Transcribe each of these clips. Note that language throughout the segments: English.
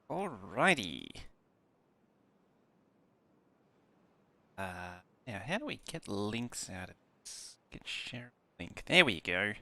Alrighty. Now how do we get links out of this? Get share link. There we go.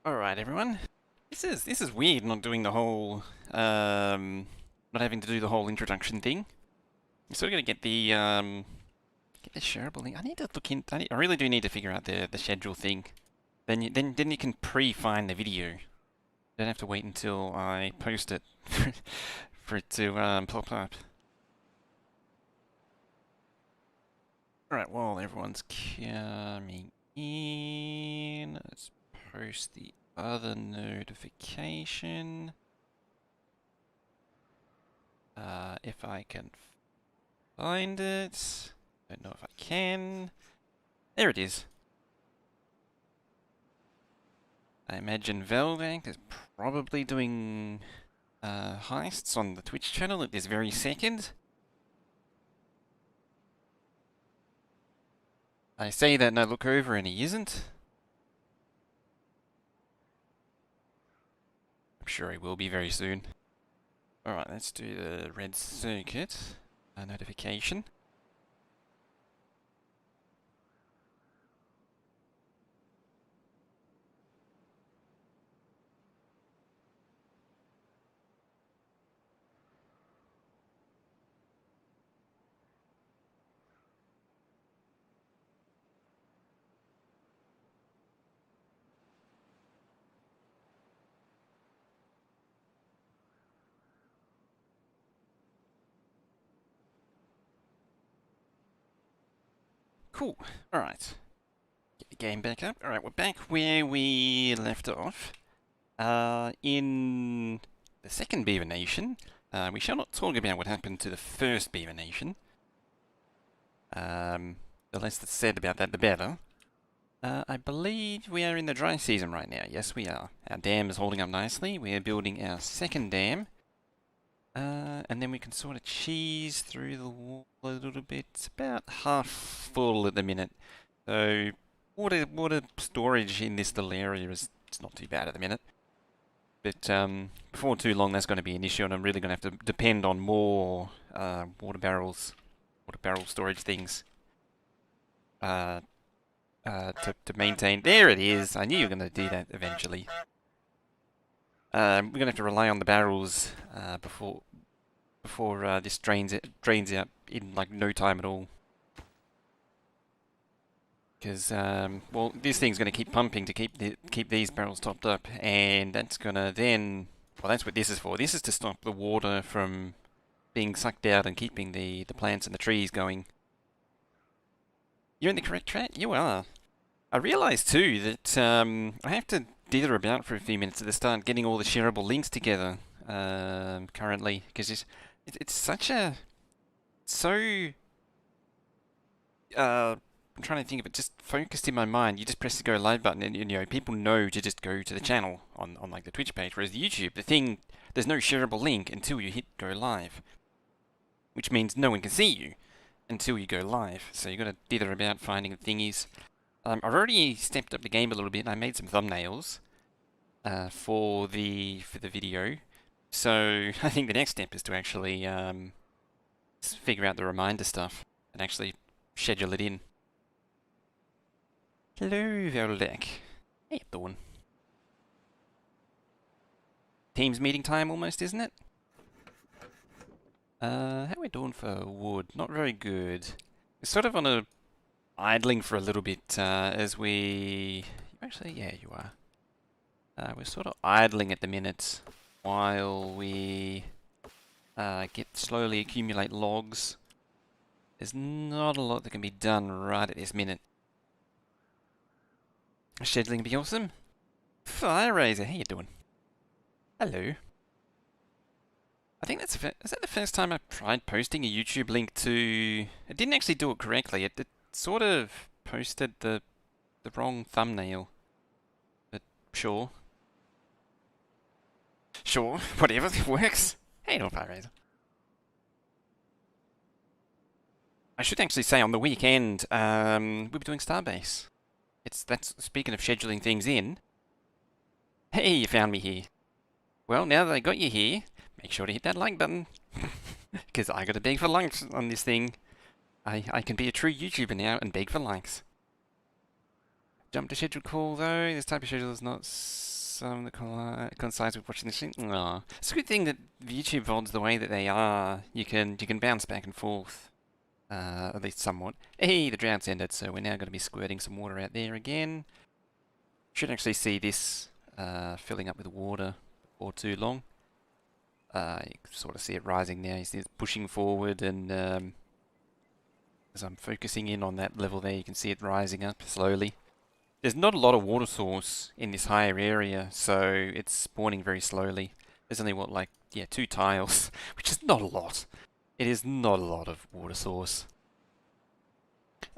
Alright everyone. This is weird not doing the whole not having to do the whole introduction thing. I'm still gonna get the shareable link. I need to look in I really do need to figure out the schedule thing. Then you can pre-find the video. You don't have to wait until I post it for it to pop up. Alright, while everyone's coming in, let's post the other notification. If I can find it. Don't know if I can. There it is. I imagine Veldank is probably doing heists on the Twitch channel at this very second. I say that and I look over and he isn't. I'm sure he will be very soon. Alright, let's do the red circuit notification. Cool. Alright. Get the game back up. Alright, we're back where we left off. In the second Beaver Nation, we shall not talk about what happened to the first Beaver Nation. The less that's said about that, the better. I believe we are in the dry season right now. Yes, we are. Our dam is holding up nicely. We are building our second dam. And then we can sort of cheese through the wall a little bit. It's about half full at the minute. So water storage in this little area is it's not too bad at the minute. But before too long that's going to be an issue and I'm really going to have to depend on more water barrel storage things to maintain. There it is. I knew you were going to do that eventually. We're going to have to rely on the barrels before this drains out in like no time at all. Because well, this thing's going to keep pumping to keep these barrels topped up, and that's going to then, well, that's what this is for. This is to stop the water from being sucked out and keeping the plants and the trees going. You're in the correct track. You are. I realised too that I have to dither about for a few minutes at the start, getting all the shareable links together currently, because it's such a I'm trying to think of it, just focused in my mind. You just press the go live button and you know people know to just go to the channel on like the Twitch page, whereas the YouTube, there's no shareable link until you hit go live, which means no one can see you until you go live. So you got to dither about finding the thingies. I've already stepped up the game a little bit. I made some thumbnails for the video. So I think the next step is to actually figure out the reminder stuff and actually schedule it in. Hello, Veldak. How you doing? Teams meeting time almost, isn't it? How are we doing for wood? Not very good. We're sort of on a idling for a little bit as we... Actually, yeah, you are. We're sort of idling at the minute while we slowly accumulate logs. There's not a lot that can be done right at this minute. Scheduling be awesome. Fire Razor, how you doing? Hello. I think is that the first time I tried posting a YouTube link to... It didn't actually do it correctly. It sort of posted the wrong thumbnail. But sure. Sure, whatever, it works. Hey, no Razor. I should actually say on the weekend, we'll be doing Starbase. That's speaking of scheduling things in. Hey, you found me here. Well, now that I got you here, make sure to hit that like button. Because I gotta beg for likes on this thing. I can be a true YouTuber now and beg for likes. Jump to scheduled call though. This type of schedule is not some that coincides with watching the shit. Aww. It's a good thing that YouTube VODs the way that they are. You can bounce back and forth. At least somewhat. Hey, the drought's ended, so we're now going to be squirting some water out there again. Should actually see this filling up with water before too long. You can sort of see it rising now. You see it pushing forward, and as I'm focusing in on that level there, you can see it rising up slowly. There's not a lot of water source in this higher area, so it's spawning very slowly. There's only, what, like, yeah, 2 tiles, which is not a lot. It is not a lot of water source.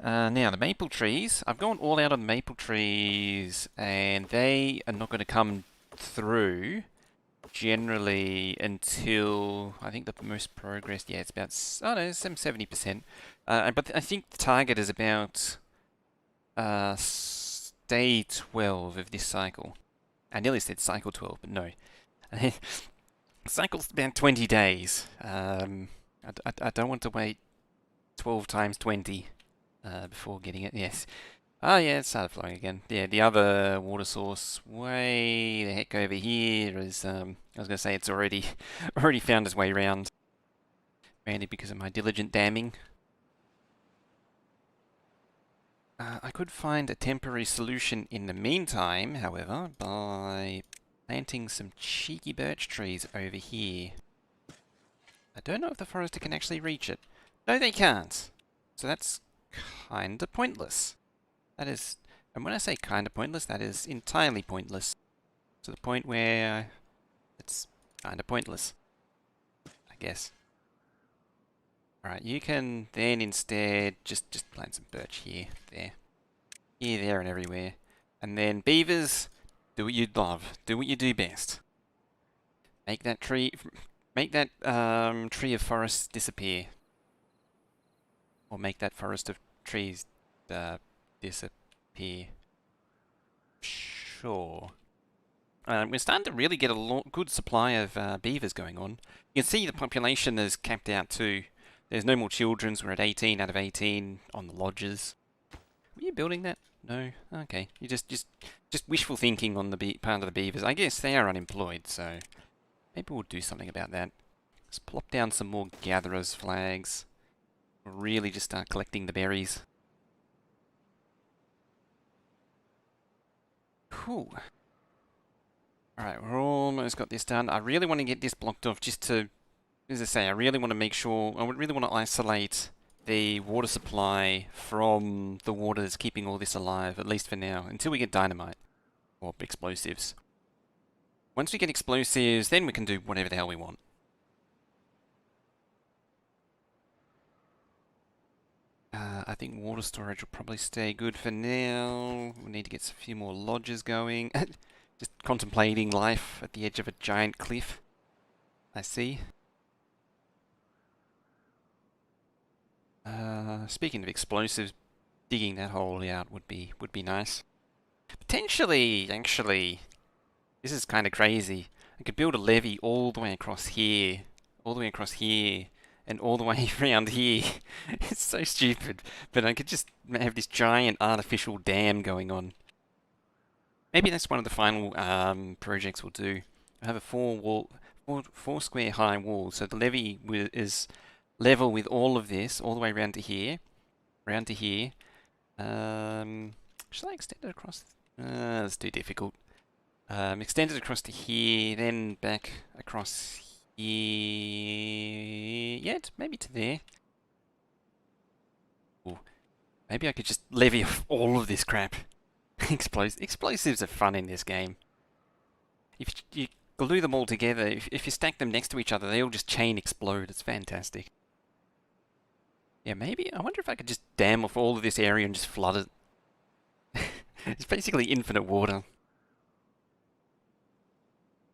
Now, the maple trees. I've gone all out on the maple trees, and they are not going to come through generally until, I think the most progressed, yeah, it's about, oh no, it's 70%. But I think the target is about day 12 of this cycle. I nearly said cycle 12, but no. Cycle's about 20 days. I don't want to wait 12 times 20 before getting it. Yes. Oh yeah, it started flowing again. Yeah, the other water source way the heck over here is, I was going to say it's already found its way around. Mainly because of my diligent damming. I could find a temporary solution in the meantime, however, by planting some cheeky birch trees over here. I don't know if the forester can actually reach it. No, they can't. So that's kinda pointless. That is, and when I say kinda pointless, that is entirely pointless. To the point where it's kinda pointless, I guess. Alright, you can then instead just plant some birch here, there. Here, there, and everywhere. And then beavers, do what you love. Do what you do best. Make that tree of forest disappear. Or make that forest of trees disappear. Sure. We're starting to really get a good supply of beavers going on. You can see the population is capped out too. There's no more children. We're at 18 out of 18 on the lodges. Were you building that? No? Okay. You just wishful thinking on the part of the beavers. I guess they are unemployed, so maybe we'll do something about that. Let's plop down some more gatherers flags. We'll really just start collecting the berries. Cool. Alright, we're almost got this done. I really want to get this blocked off just to, as I say, I really want to make sure, I would really want to isolate the water supply from the water that's keeping all this alive, at least for now, until we get dynamite or explosives. Once we get explosives, then we can do whatever the hell we want. I think water storage will probably stay good for now. We need to get a few more lodges going. Just contemplating life at the edge of a giant cliff. I see. Speaking of explosives, digging that hole out would be nice. Potentially, actually, this is kind of crazy. I could build a levee all the way across here, and all the way around here. It's so stupid, but I could just have this giant artificial dam going on. Maybe that's one of the final projects we'll do. I have a four square high wall, so the levee is level with all of this, all the way around to here, Should I extend it across? That's too difficult. Extend it across to here, then back across here. Yeah, maybe to there. Ooh. Maybe I could just levy off all of this crap. Explosives are fun in this game. If you glue them all together. If you stack them next to each other, they all just chain explode. It's fantastic. Yeah, maybe. I wonder if I could just dam off all of this area and just flood it. It's basically infinite water.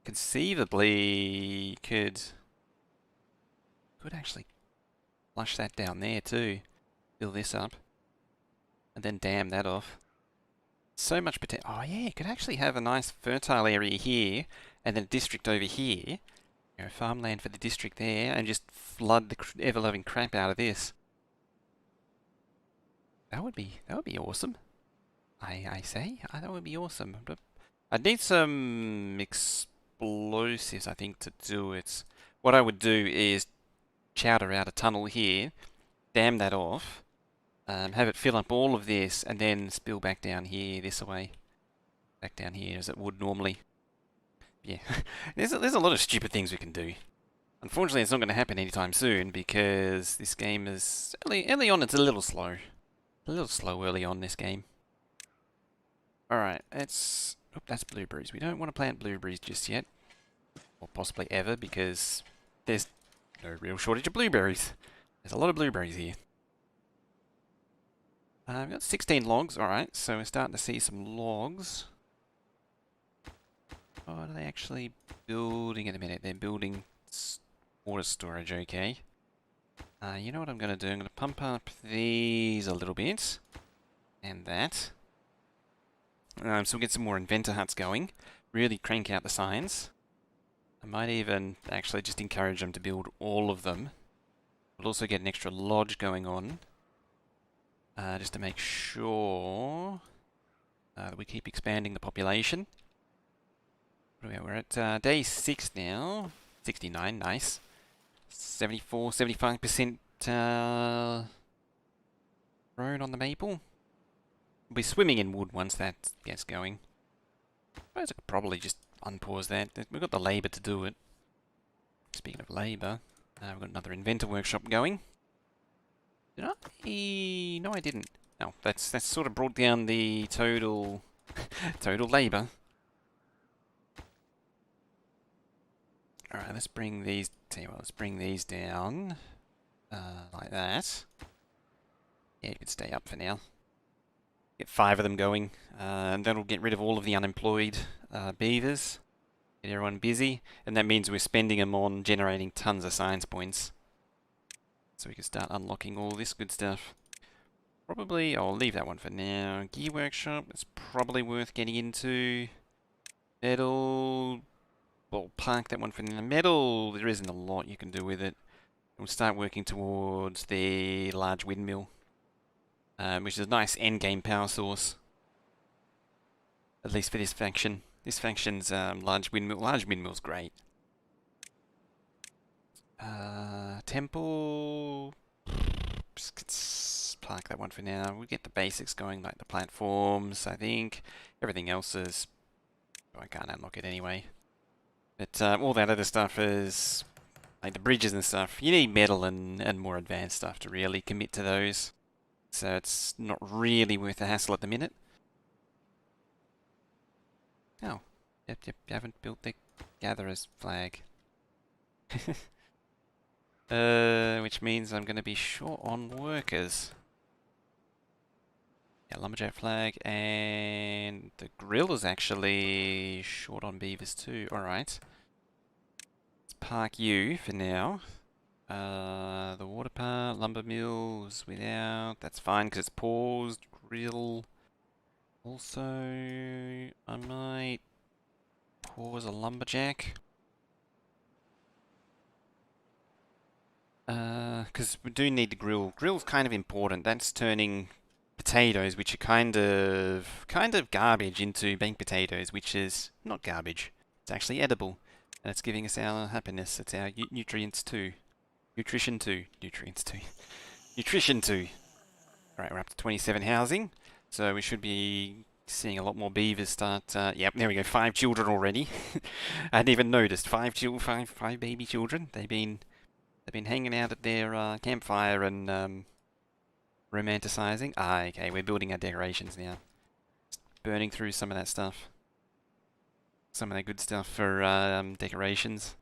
Conceivably, could actually flush that down there too. Fill this up. And then dam that off. So much potential. Oh yeah, you could actually have a nice fertile area here, and then a district over here. You know, farmland for the district there, and just flood the ever-loving crap out of this. That would be awesome. I say, that would be awesome. But I'd need some explosives, I think, to do it. What I would do is chowder out a tunnel here, dam that off, have it fill up all of this, and then spill back down here this way. Back down here as it would normally. Yeah, there's a lot of stupid things we can do. Unfortunately, it's not going to happen anytime soon because this game is early on. It's a little slow, early on this game. All right, that's blueberries. We don't want to plant blueberries just yet, or possibly ever, because there's no real shortage of blueberries. There's a lot of blueberries here. We've got 16 logs. All right, so we're starting to see some logs. What are they actually building in a minute? They're building water storage, okay. You know what I'm going to do? I'm going to pump up these a little bit. And that. So we'll get some more inventor huts going. Really crank out the science. I might even actually just encourage them to build all of them. We'll also get an extra lodge going on. Just to make sure that we keep expanding the population. We're at day 6 now. 69, nice. 74, 75% grown on the maple. We'll be swimming in wood once that gets going. I suppose I could probably just unpause that. We've got the labour to do it. Speaking of labour, we've got another inventor workshop going. Did I? No, I didn't. No, that's sort of brought down the total labour. Alright, let's bring these, let's bring these down, like that. Yeah, you can stay up for now. Get 5 of them going, and that'll get rid of all of the unemployed beavers. Get everyone busy, and that means we're spending them on generating tons of science points. So we can start unlocking all this good stuff. Probably, I'll leave that one for now. Gear workshop, it's probably worth getting into. Metal... We'll park that one for now. Metal, there isn't a lot you can do with it. We'll start working towards the large windmill, which is a nice endgame power source. At least for this faction. This faction's large windmill's great. Temple... Let's park that one for now. We'll get the basics going, like the platforms, I think. Everything else is... Oh, I can't unlock it anyway. But all that other stuff is, like the bridges and stuff, you need metal and more advanced stuff to really commit to those. So it's not really worth the hassle at the minute. Oh, yep, you haven't built the gatherer's flag. Which means I'm going to be short on workers. Yeah, lumberjack flag, and the grill is actually short on beavers too. Alright. Let's park you for now. The water part, lumber mills without, that's fine because it's paused. Grill. Also, I might pause a lumberjack. Because we do need the grill. Grill's kind of important. That's turning potatoes, which are kind of garbage, into baked potatoes, which is not garbage. It's actually edible, and it's giving us our happiness. It's our nutrients too. Nutrition too. Nutrients too. Nutrition too. Alright, we're up to 27 housing, so we should be seeing a lot more beavers start. Yep, there we go. 5 children already. I hadn't even noticed. 5 baby children. They've been hanging out at their campfire and romanticizing. Ah, okay, we're building our decorations now. Just burning through some of that stuff. some of that good stuff for decorations.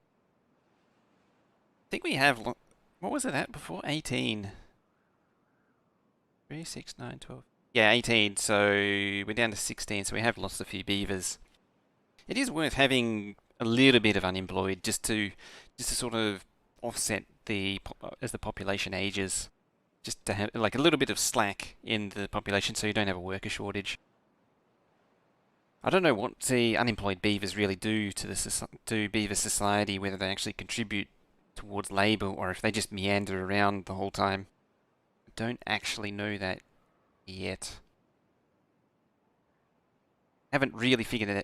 I think we have, what was it at before? 18. 3, 6, 9, 12. Yeah, 18, so we're down to 16, so we have lost a few beavers. It is worth having a little bit of unemployed just to sort of offset as the population ages. Just to have like a little bit of slack in the population so you don't have a worker shortage. I don't know what the unemployed beavers really do to beaver society, whether they actually contribute towards labour or if they just meander around the whole time. I don't actually know that yet. Haven't really figured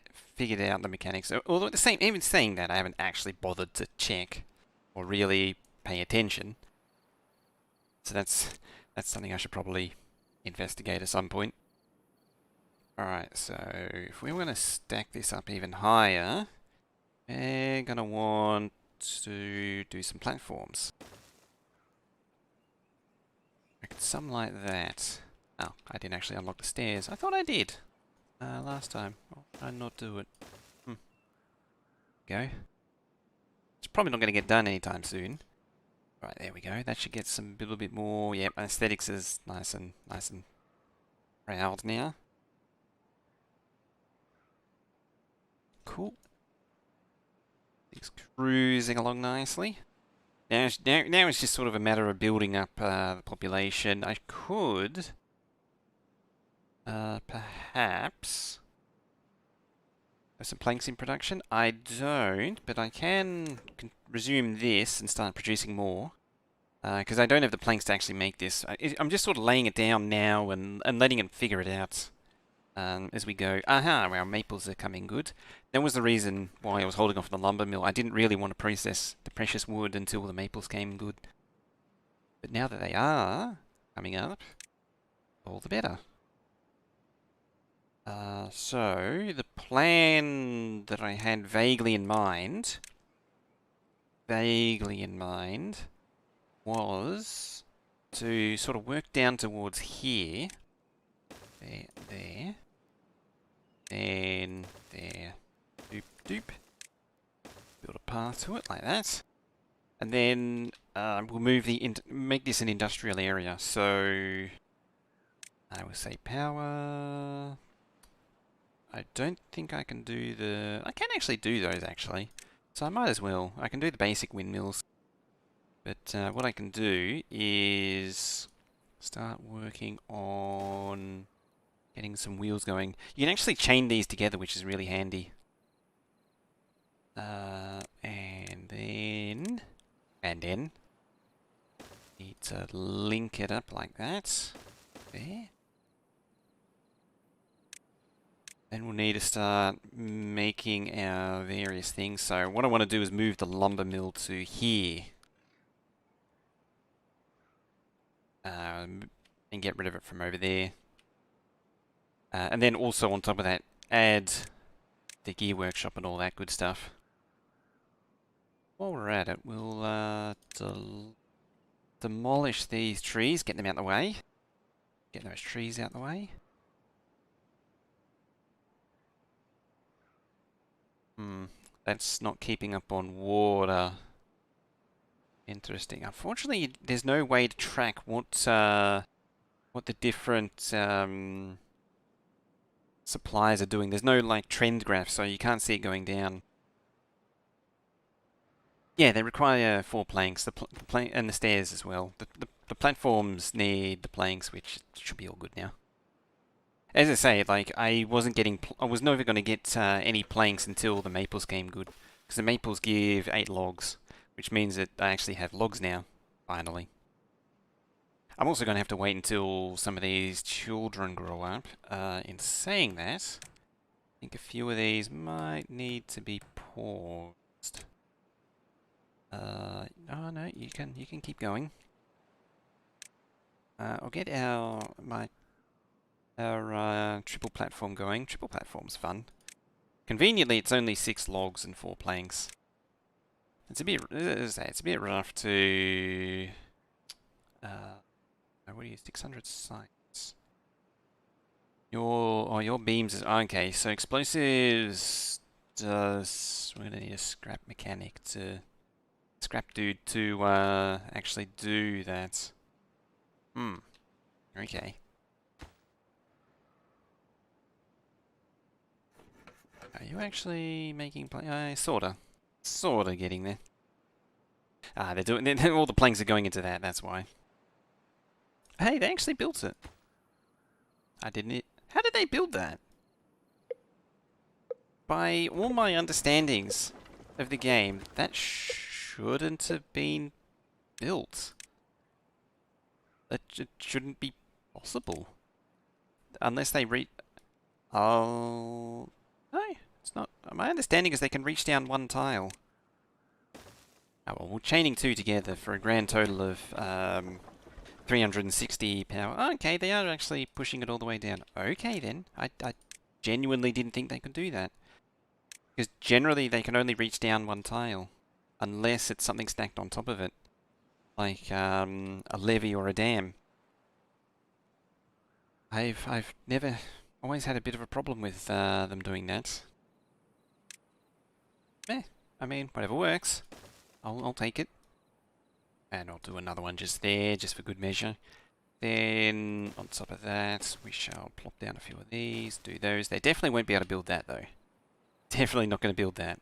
out the mechanics. Although even saying that, I haven't actually bothered to check or really pay attention. So that's something I should probably investigate at some point. Alright, so if we want to stack this up even higher, we're going to want to do some platforms. Something like that. Oh, I didn't actually unlock the stairs. I thought I did last time. Oh, I did not do it. Go. It's probably not going to get done anytime soon. Right, there we go. That should get some little bit more. Yep, aesthetics is nice and proud now. Cool. It's cruising along nicely. Now it's just sort of a matter of building up the population. I could perhaps have some planks in production. I don't, but I can resume this and start producing more. Because I don't have the planks to actually make this. I'm just sort of laying it down now and letting it figure it out as we go. Aha, our maples are coming good. That was the reason why I was holding off the lumber mill. I didn't really want to process the precious wood until the maples came good. But now that they are coming up, all the better. So, the plan that I had vaguely in mind was to sort of work down towards here. There. And there. Doop, doop. Build a path to it like that. And then we'll make this an industrial area. So I will say power. I don't think I can do I can actually do those actually. So I might as well. I can do the basic windmills. But what I can do is start working on getting some wheels going. You can actually chain these together, which is really handy. And then need to link it up like that. There. Then we'll need to start making our various things. So what I want to do is move the lumber mill to here. And get rid of it from over there. And then also on top of that, add the gear workshop and all that good stuff. While we're at it, we'll demolish these trees, get them out of the way. Get those trees out of the way. That's not keeping up on water. Interesting. Unfortunately, there's no way to track what the different suppliers are doing. There's no like trend graph, so you can't see it going down. Yeah, they require 4 planks, the plank and the stairs as well. The platforms need the planks, which should be all good now. As I say, like I was never going to get any planks until the maples came good, because the maples give 8 logs, which means that I actually have logs now, finally. I'm also going to have to wait until some of these children grow up. In saying that, I think a few of these might need to be paused. Oh no, you can keep going. I'll get our triple platform going. Triple platform's fun. Conveniently, it's only 6 logs and 4 planks. It's a bit rough to. What do you 600 sites? Your beams is okay. So explosives we're gonna need a scrap mechanic to scrap dude to actually do that. Okay. Are you actually making sorta getting there. Ah, they're doing all the planks are going into that. That's why. Hey, they actually built it. I didn't. How did they build that? By all my understandings of the game, that shouldn't have been built. That shouldn't be possible. Unless they Oh... No, it's not. My understanding is they can reach down one tile. Oh well, we're chaining two together for a grand total of 360 power. Okay, they are actually pushing it all the way down. Okay then. I genuinely didn't think they could do that. Because generally they can only reach down one tile. Unless it's something stacked on top of it. Like a levee or a dam. I've never... always had a bit of a problem with them doing that. I mean, whatever works. I'll take it. And I'll do another one just there, just for good measure. Then, on top of that, we shall plop down a few of these, do those. They definitely won't be able to build that, though. Definitely not going to build that.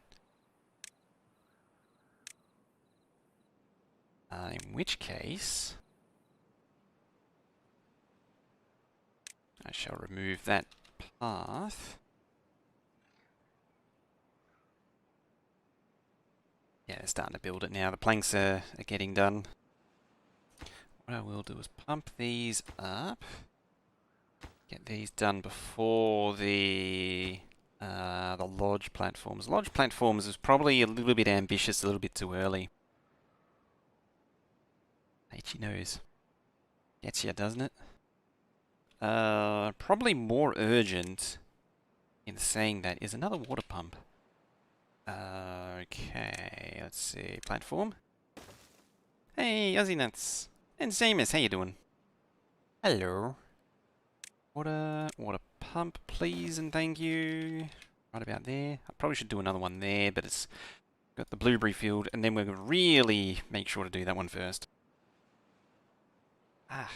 In which case... I shall remove that path. Yeah, they're starting to build it now. The planks are getting done. What I will do is pump these up. Get these done before the lodge platforms. Lodge platforms is probably a little bit ambitious, a little bit too early. Itchy nose. Gets you, doesn't it? Probably more urgent in saying that is another water pump. Okay, let's see. Platform. Hey, Ozzy Nuts. And Seamus, how you doing? Hello. Water pump, please, and thank you. Right about there. I probably should do another one there, but it's got the blueberry field, and then we're going to really make sure to do that one first. Ah.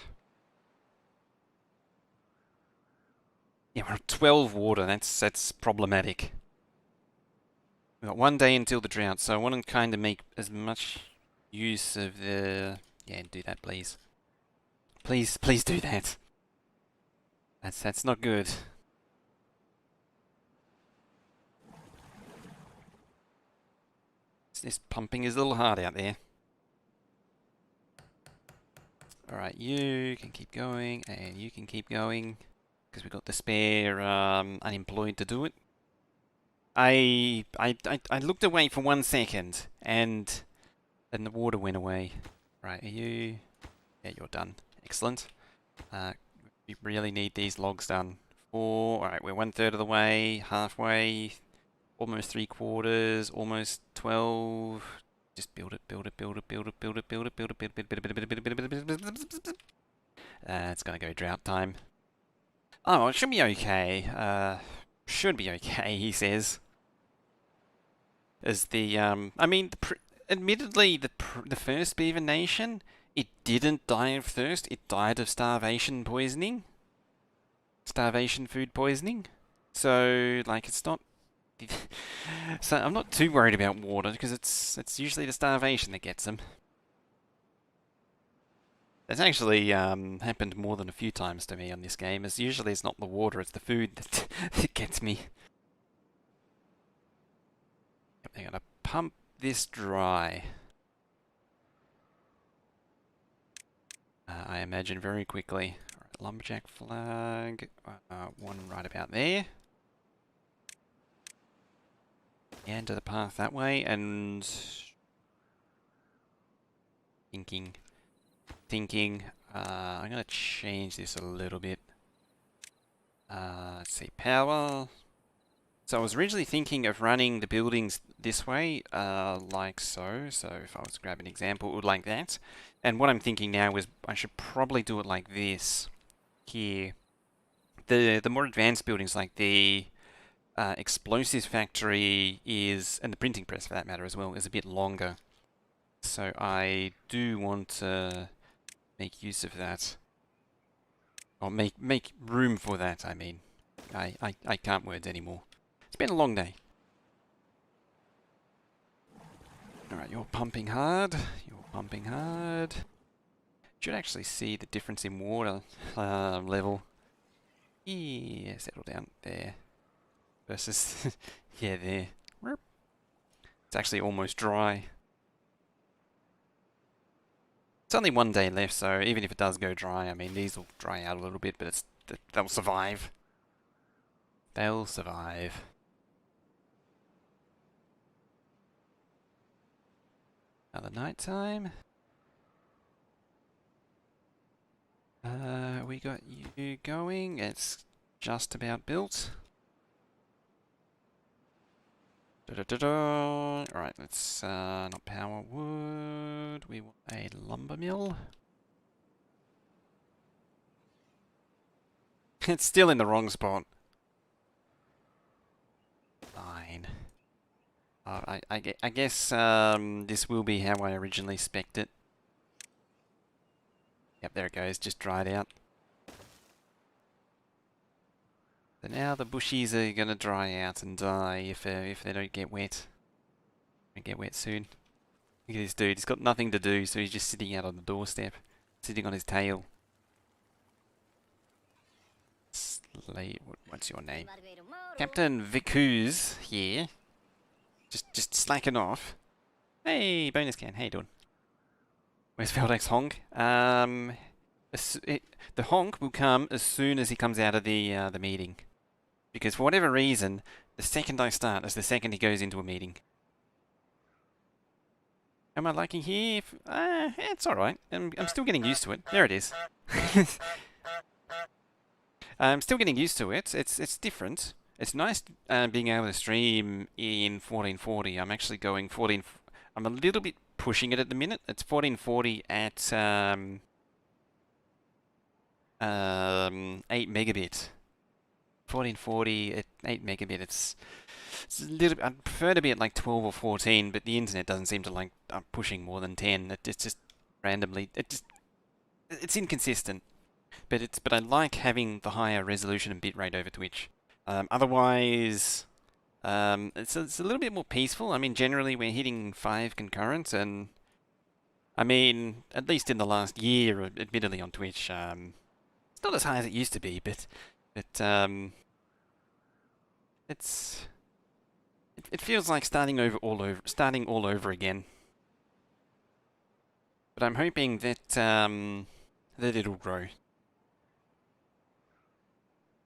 Yeah, we're at 12 water. That's problematic. We've got 1 day until the drought, so I want to kind of make as much use of the... Yeah, do that, please. Please do that. That's not good. This pumping is a little hard out there. Alright, you can keep going, and you can keep going, because we've got the spare unemployed to do it. I looked away for 1 second, and the water went away. Right, are you... Yeah, you're done. Excellent. We really need these logs done. Alright, we're 1/3 of the way, halfway, almost 3/4, almost 12. Just build it, build it, build it, build it, build it, build it, build it, build it, build it, build it, build it. It's gonna go drought time. Oh, well, it should be okay. Should be okay, he says. As the I mean, admittedly, the first Beaver Nation, it didn't die of thirst. It died of starvation poisoning. Starvation food poisoning. So, like, it's not... So, I'm not too worried about water, because it's usually the starvation that gets them. That's actually happened more than a few times to me on this game, as usually it's not the water, it's the food that gets me. They're gonna pump this dry. I imagine very quickly. Alright, lumberjack flag, one right about there. End of the path that way, and thinking. I'm gonna change this a little bit. Let's see, power. So I was originally thinking of running the buildings this way, like so. So if I was to grab an example, it would like that. And what I'm thinking now is I should probably do it like this here. The more advanced buildings, like the explosives factory is, and the printing press for that matter as well, is a bit longer. So I do want to make use of that. Or make room for that, I mean. I can't words anymore. It's been a long day. Alright, you're pumping hard. You're pumping hard. Should actually see the difference in water level. Yeah, settle down there. Versus, yeah, there. It's actually almost dry. It's only one day left, so even if it does go dry, I mean, these will dry out a little bit, but they'll survive. They'll survive. Another night time. We got you going. It's just about built. Alright, let's not power wood. We want a lumber mill. It's still in the wrong spot. Fine. I guess this will be how I originally spec'd it. Yep, there it goes, just dried out. So now the bushies are gonna dry out and die if they don't get wet. They get wet soon. Look at this dude, he's got nothing to do, so he's just sitting out on the doorstep, sitting on his tail. What's your name? Captain Vicuz here. Just slacking off. Hey, bonus can. How you doing? Where's Feldak's honk? The honk will come as soon as he comes out of the meeting, because for whatever reason, the second I start is the second he goes into a meeting. Am I liking here? It's all right. I'm still getting used to it. There it is. I'm still getting used to it. It's different. It's nice being able to stream in 1440. I'm actually going 14. I'm a little bit pushing it at the minute. It's 1440 at 8 megabit. 1440 at 8 megabit. It's a little. I'd prefer to be at like 12 or 14, but the internet doesn't seem to like pushing more than 10. It's just randomly. It's inconsistent. But I like having the higher resolution and bitrate over Twitch. Otherwise, it's a little bit more peaceful. I mean, generally we're hitting 5 concurrent, and I mean, at least in the last year, admittedly on Twitch, it's not as high as it used to be, but it feels like starting all over again. But I'm hoping that that it'll grow.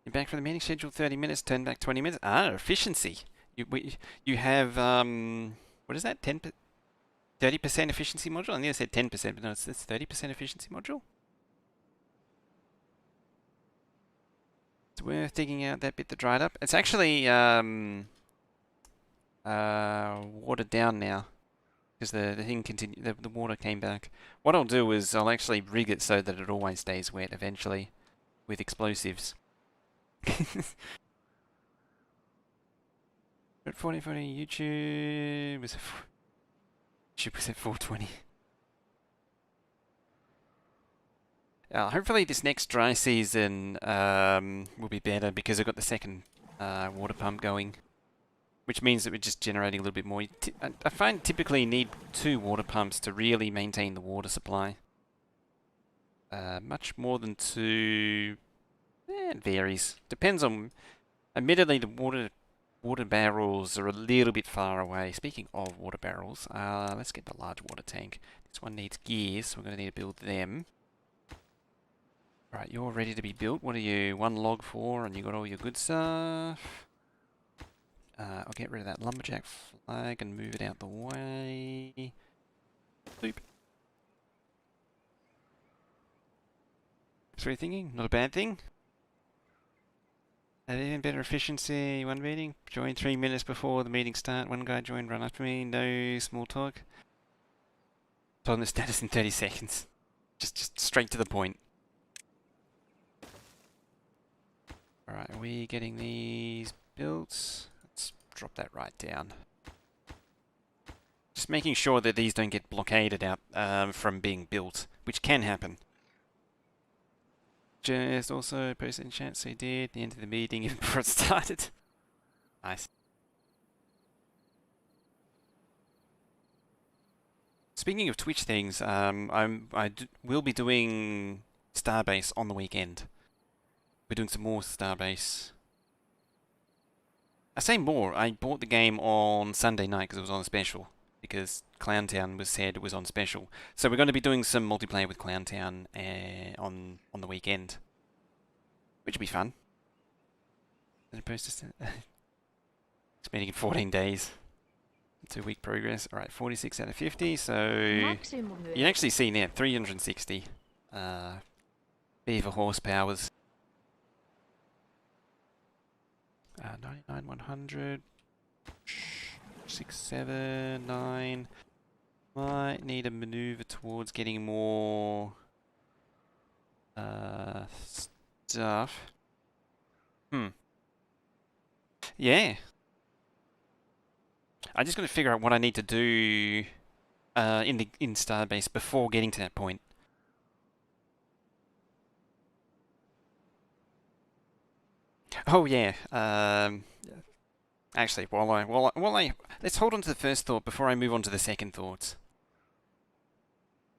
You're back from the meeting, scheduled 30 minutes, turn back 20 minutes. Ah, efficiency. You have, what is that, 30% efficiency module? I think I said 10%, but no, it's 30% efficiency module. It's worth digging out that bit that dried up. It's actually watered down now, because the thing continued, the water came back. What I'll do is I'll actually rig it so that it always stays wet eventually with explosives. At 4040 YouTube was at 420. Hopefully this next dry season will be better, because I've got the second water pump going, which means that we're just generating a little bit more. I find typically you need 2 water pumps to really maintain the water supply. Much more than 2. It varies. Depends on. Admittedly, the water barrels are a little bit far away. Speaking of water barrels, let's get the large water tank. This one needs gears, so we're going to need to build them. Alright, you're ready to be built. What are you? 1 log 4, and you got all your good stuff. I'll get rid of that lumberjack flag and move it out the way. Boop. So what are you thinking? Not a bad thing? Even better efficiency, 1 meeting. Join 3 minutes before the meeting start. 1 guy joined, run after me. No small talk. Told him the status in 30 seconds. Just straight to the point. Alright, are we getting these built. Let's drop that right down. Just making sure that these don't get blockaded out from being built, which can happen. Just also posted in chat, so he did. The end of the meeting even before it started. Nice. Speaking of Twitch things, will be doing Starbase on the weekend. We're doing some more Starbase. I say more. I bought the game on Sunday night because it was on special. Because Clowntown was said it was on special. So we're going to be doing some multiplayer with Clowntown on the weekend. Which will be fun. It's meeting in 14 days. 2-week progress. Alright, 46 out of 50. So you can actually see now 360 Beaver horsepowers. 99, 100. 6, 7, 9. Might need a maneuver towards getting more stuff. Yeah. I just got to figure out what I need to do in Starbase before getting to that point. Oh yeah. Actually, let's hold on to the first thought before I move on to the second thoughts.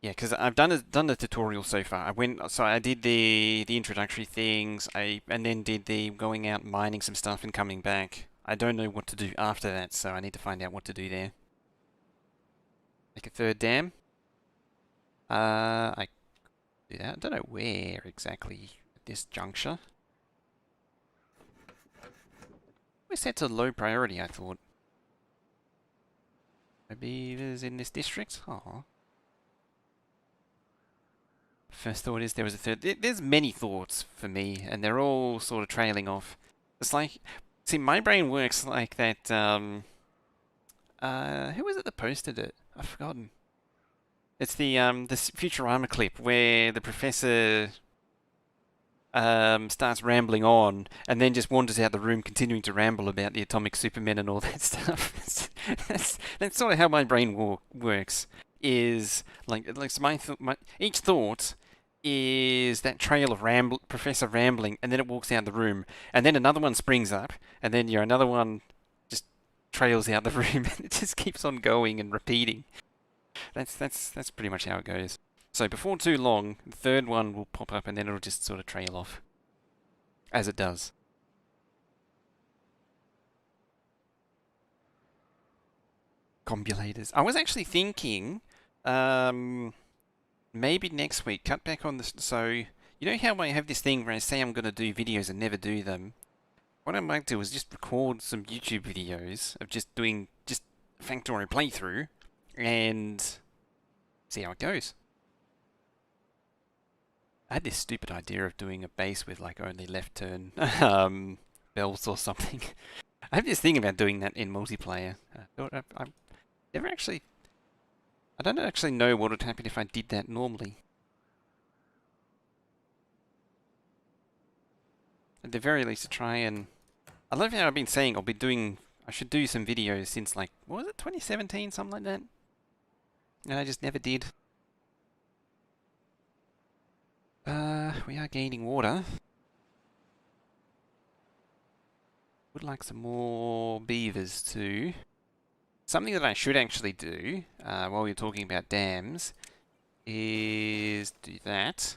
Yeah, because I've done the tutorial so far. I did the introductory things. And then did the going out mining some stuff and coming back. I don't know what to do after that, so I need to find out what to do there. Make a third dam. I do that. I don't know where exactly at this juncture. We're set to low priority, I thought. No beavers in this district? Aw. First thought is there was a third. There's many thoughts for me, and they're all sort of trailing off. It's like, see, my brain works like that. Who was it that posted it? I've forgotten. It's the Futurama clip where the professor starts rambling on, and then just wanders out the room, continuing to ramble about the atomic supermen and all that stuff. that's sort of how my brain works. Is like each thought is that trail of Professor rambling, and then it walks out the room, and then another one springs up, and then another one just trails out the room, and it just keeps on going and repeating. That's pretty much how it goes. So before too long, the third one will pop up, and then it'll just sort of trail off, as it does. Combulators. I was actually thinking, maybe next week, cut back on this. So, you know how I have this thing where I say I'm going to do videos and never do them? What I might do is just record some YouTube videos of just doing Factorio playthrough and see how it goes. I had this stupid idea of doing a base with like only left turn bells or something. I have this thing about doing that in multiplayer. I never actually... I don't actually know what would happen if I did that normally. At the very least, to try and... I love how I've been saying I should do some videos since like, what was it, 2017, something like that? And I just never did. We are gaining water. Would like some more beavers too. Something that I should actually do, while we're talking about dams, is do that.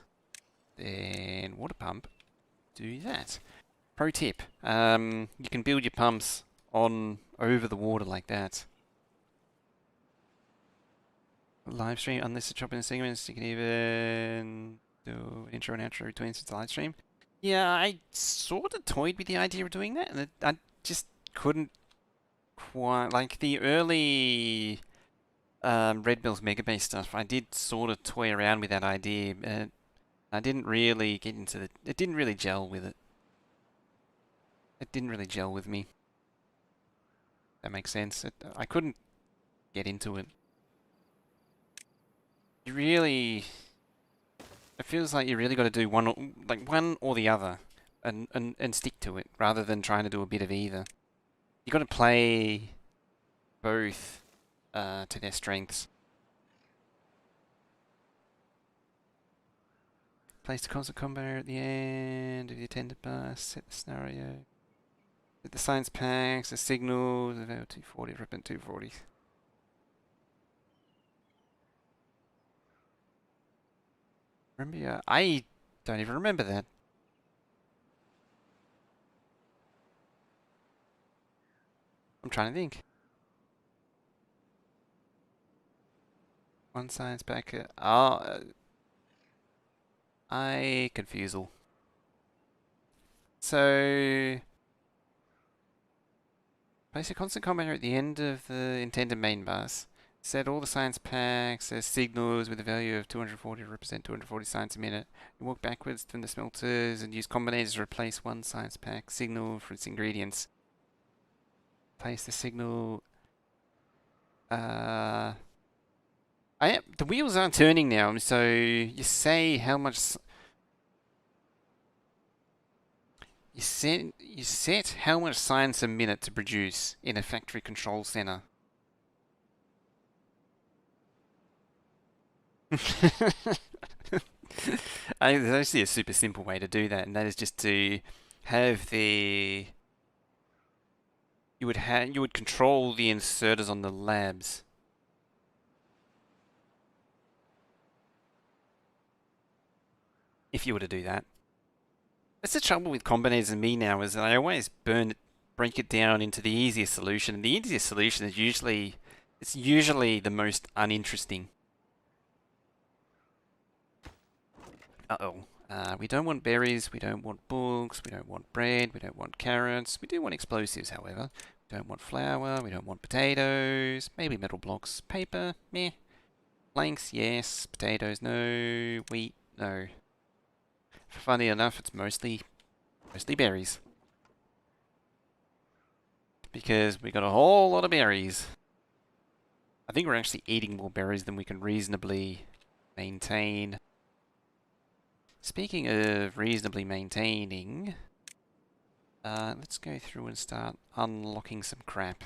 Then water pump, do that. Pro tip, you can build your pumps over the water like that. Live stream, unless it's chopping segments, you can even do intro and outro between the live stream. Yeah, I sort of toyed with the idea of doing that, and I just couldn't quite, like the early Red Bills Megabase stuff, I did sort of toy around with that idea, but I didn't really get into it didn't really gel with it. It didn't really gel with me. That makes sense. I couldn't get into it. It feels like you really got to do one or the other, and stick to it rather than trying to do a bit of either. You got to play both to their strengths. Place the constant combo at the end of the attended bus. Set the scenario. Set the science packs, the signals, about 240, ripping 240. Remember, I don't even remember that. I'm trying to think. One science pack. I confusal. So, place a constant commenter at the end of the intended main bus. Set all the science packs as signals with a value of 240 to represent 240 science a minute. You walk backwards from the smelters and use combinators to replace one science pack signal for its ingredients. Place the signal. The wheels aren't turning now, so you say how much. You set how much science a minute to produce in a factory control center. There's actually a super simple way to do that, and that is just to have the you would control the inserters on the labs. If you were to do that. That's the trouble with combinators and me now, is that I always break it down into the easiest solution, and the easiest solution is usually the most uninteresting. Uh-oh. We don't want berries, we don't want books, we don't want bread, we don't want carrots. We do want explosives, however. We don't want flour, we don't want potatoes, maybe metal blocks, paper, meh. Planks, yes. Potatoes, no. Wheat, no. Funny enough, it's mostly berries. Because we got a whole lot of berries. I think we're actually eating more berries than we can reasonably maintain. Speaking of reasonably maintaining, let's go through and start unlocking some crap.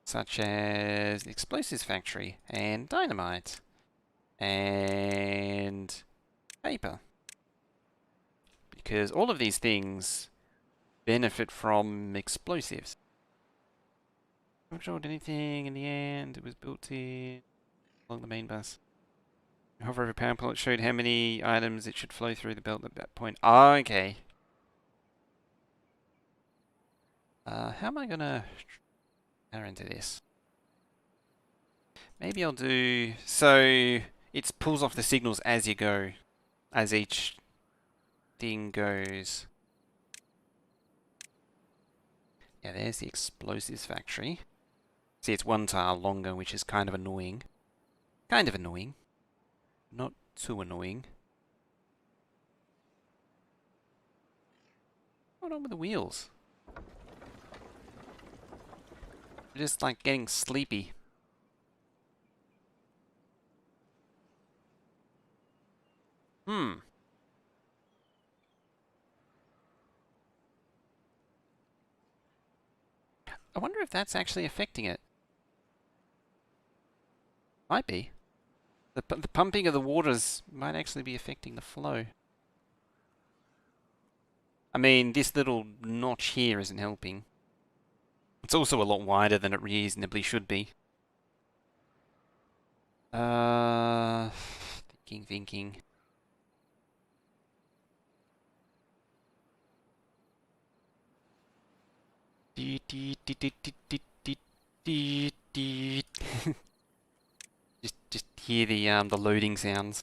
Such as the explosives factory, and dynamite, and paper. Because all of these things benefit from explosives. Controlled anything in the end, it was built in along the main bus. Hover over power pole, it showed how many items it should flow through the belt at that point. Oh, okay. How am I gonna enter into this? Maybe I'll do... So, it pulls off the signals as you go. As each thing goes. Yeah, there's the explosives factory. See, it's one tile longer, which is kind of annoying. Kind of annoying. Not too annoying. What's going on with the wheels? They're just like getting sleepy. I wonder if that's actually affecting it. Might be. The pumping of the waters might actually be affecting the flow. I mean, this little notch here isn't helping. It's also a lot wider than it reasonably should be. Thinking. Just hear the loading sounds.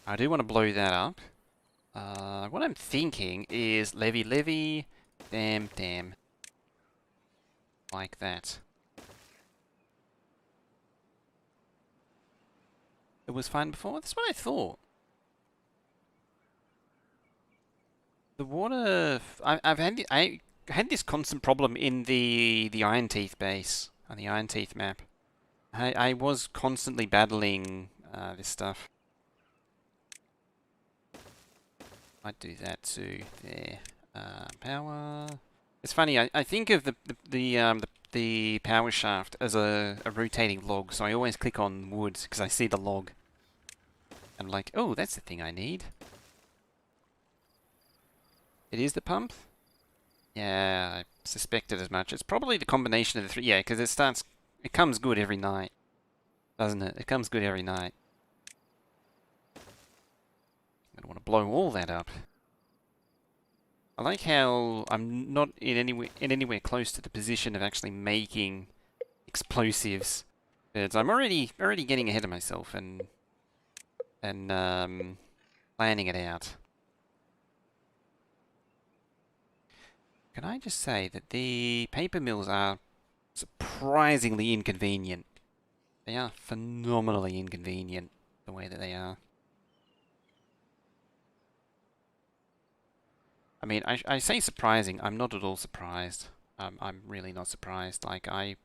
I do want to blow that up. What I'm thinking is levy, dam. Like that. It was fine before? That's what I thought. The water... I had this constant problem in the Iron Teeth base, on the Iron Teeth map. I was constantly battling this stuff. Might do that too. There. Power. It's funny. I think of the power shaft as a rotating log, so I always click on wood because I see the log. I'm like, oh, that's the thing I need. It is the pump? Yeah, I suspected as much. It's probably the combination of the three. Yeah, because it comes good every night, doesn't it? It comes good every night. I don't want to blow all that up. I like how I'm not in anywhere close to the position of actually making explosives. But I'm already getting ahead of myself and planning it out. Can I just say that the paper mills are surprisingly inconvenient. They are phenomenally inconvenient the way that they are. I mean, I say surprising. I'm not at all surprised. I'm really not surprised. Like um,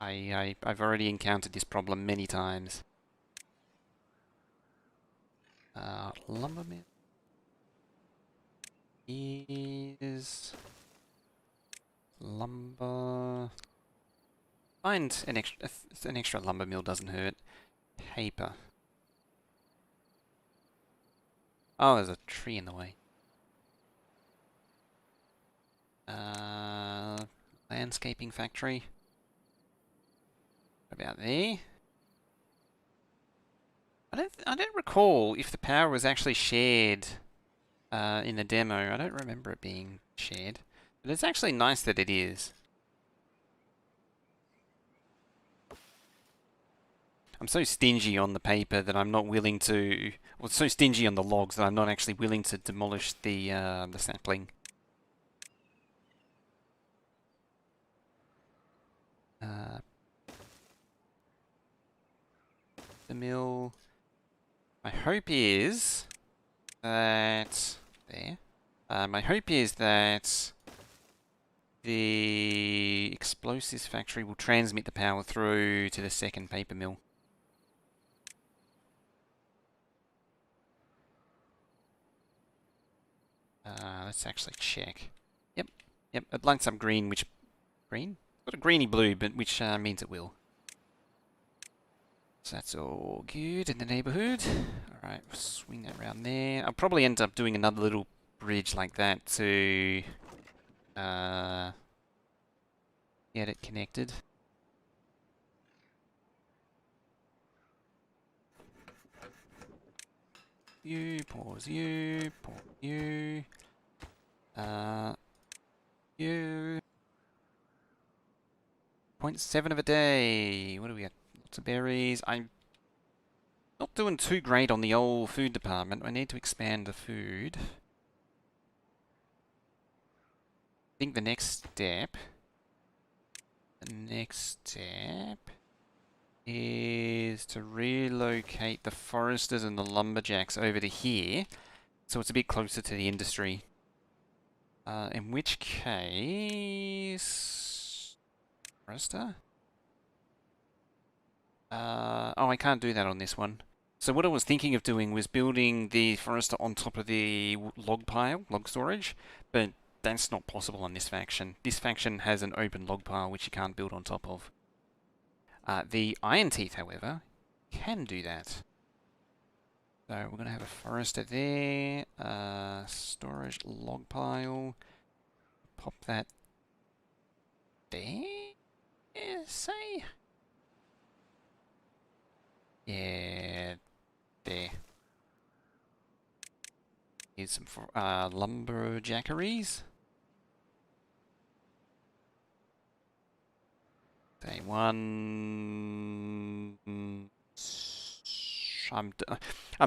I've already encountered this problem many times. Lumber mill is lumber. Find an extra lumber mill doesn't hurt. Paper. Oh, there's a tree in the way. Landscaping factory. About there. I don't recall if the power was actually shared in the demo. I don't remember it being shared, but it's actually nice that it is. I'm so stingy on the paper that I'm not willing to. Well, so stingy on the logs that I'm not actually willing to demolish the sapling. The mill. My hope is that there. My hope is that the explosives factory will transmit the power through to the second paper mill. Let's actually check. Yep, it lights up green, which green? Got a greeny blue, but which means it will. So that's all good in the neighbourhood. Alright, we'll swing that around there. I'll probably end up doing another little bridge like that to get it connected. Pause you. 0.7 of a day. What do we got? Lots of berries. I'm not doing too great on the old food department. I need to expand the food. I think the next step is to relocate the foresters and the lumberjacks over to here, so it's a bit closer to the industry. In which case... Forester? Oh, I can't do that on this one. So what I was thinking of doing was building the forester on top of the log pile, log storage, but that's not possible on this faction. This faction has an open log pile which you can't build on top of. The Iron Teeth, however, can do that. So we're going to have a forester there, storage log pile, pop that there, say? Yeah, there. Here's some lumberjackeries. Day one. I'm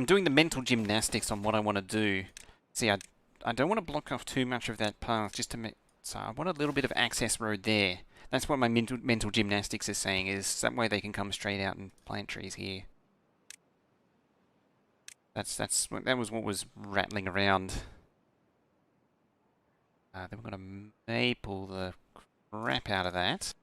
doing the mental gymnastics on what I want to do. See, I don't want to block off too much of that path, just to make. So I want a little bit of access road there. That's what my mental gymnastics is saying. Is that way they can come straight out and plant trees here. That was what was rattling around. Then we're gonna maple the crap out of that.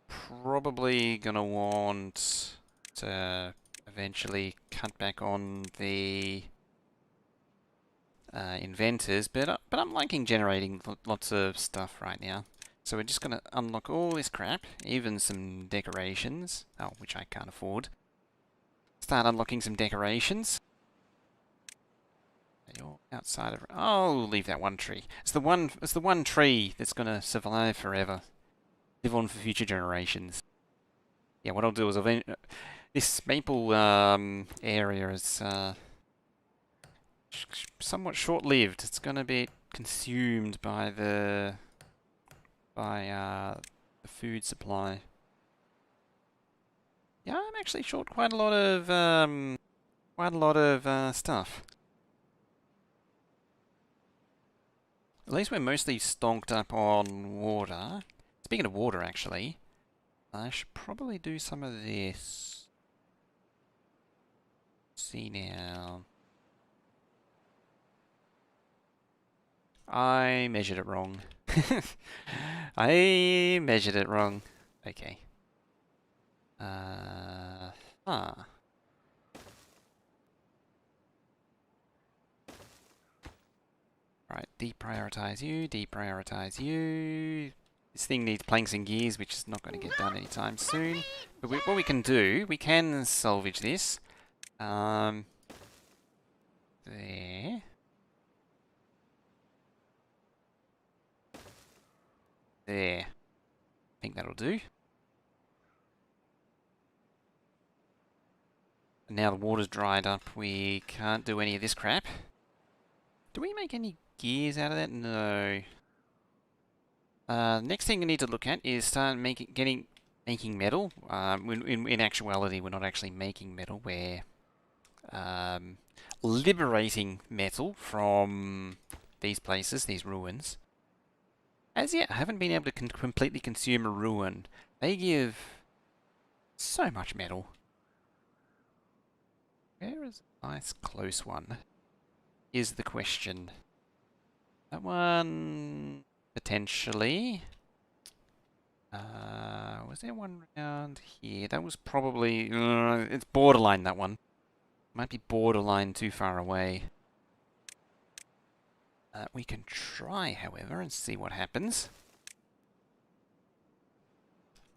Probably gonna want to eventually cut back on the inventors, but I'm liking generating lots of stuff right now. So we're just going to unlock all this crap, even some decorations, which I can't afford. Start unlocking some decorations. You're outside of... Oh, leave that one tree. It's the one tree that's going to survive forever. Live on for future generations. Yeah, what I'll do is this maple area is somewhat short-lived. It's going to be consumed by the food supply. Yeah, I'm actually short quite a lot of stuff. At least we're mostly stocked up on water. Speaking of water, actually, I should probably do some of this. See now. I measured it wrong. I measured it wrong. Okay. Right, deprioritize you, deprioritize you. This thing needs planks and gears, which is not going to get done anytime soon. But what we can do, we can salvage this. There. There. I think that'll do. And now the water's dried up, we can't do any of this crap. Do we make any gears out of that? No. Next thing we need to look at is start making metal. In actuality, we're not actually making metal. We're liberating metal from these places, these ruins. As yet, I haven't been able to completely consume a ruin. They give so much metal. Where is a nice close one? Is the question. That one... potentially. Was there one around here? That was probably... it's borderline, that one. Might be borderline too far away. We can try, however, and see what happens.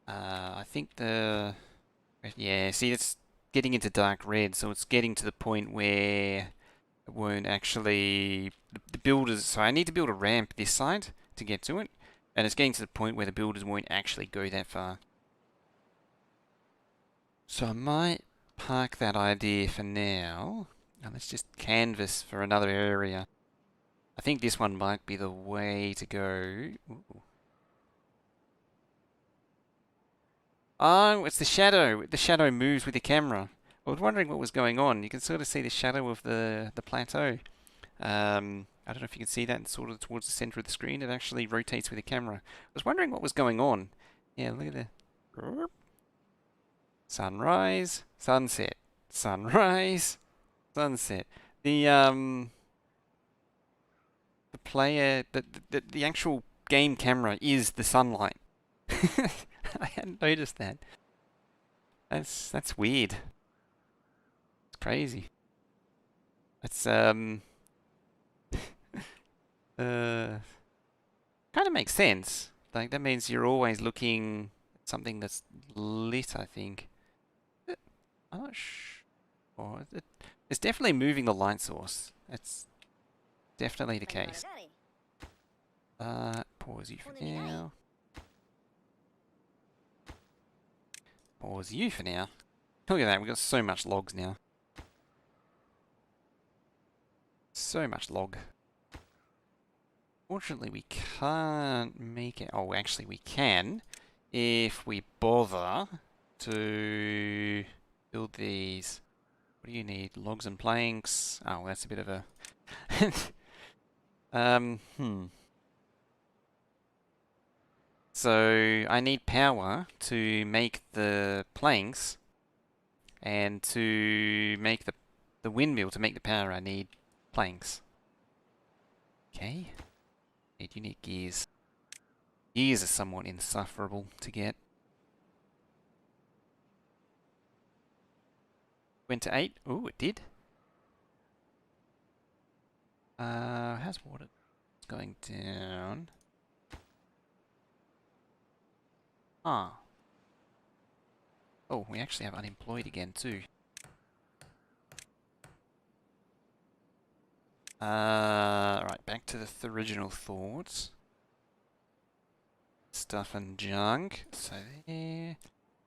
I think the... yeah, see, it's getting into dark red, so it's getting to the point where it won't actually... the builders... So I need to build a ramp this side to get to it, and it's getting to the point where the builders won't actually go that far. So I might park that idea for now, and let's just canvas for another area. I think this one might be the way to go. Ooh. Oh, it's the shadow. The shadow moves with the camera. I was wondering what was going on. You can sort of see the shadow of the plateau. I don't know if you can see that sort of towards the center of the screen. It actually rotates with the camera. I was wondering what was going on. Yeah, look at the... sunrise, sunset, sunrise, sunset. The player, the actual game camera is the sunlight. I hadn't noticed that. That's weird. It's crazy. That's kind of makes sense. Like that means you're always looking at something that's lit, I think. I'm not sure. It's definitely moving the light source. That's definitely the case. Pause you for now. Pause you for now. Look at that, we've got so much logs now. So much log. Fortunately, we can't make it... oh, actually, we can if we bother to build these. What do you need? Logs and planks. Oh, that's a bit of a... So, I need power to make the planks, and to make the windmill, to make the power, I need planks. Okay. You need gears. Gears are somewhat insufferable to get. Went to 8. Ooh, it did. How's water going down? Ah. Oh, we actually have unemployed again too. Right, back to the original thoughts. Stuff and junk. So there.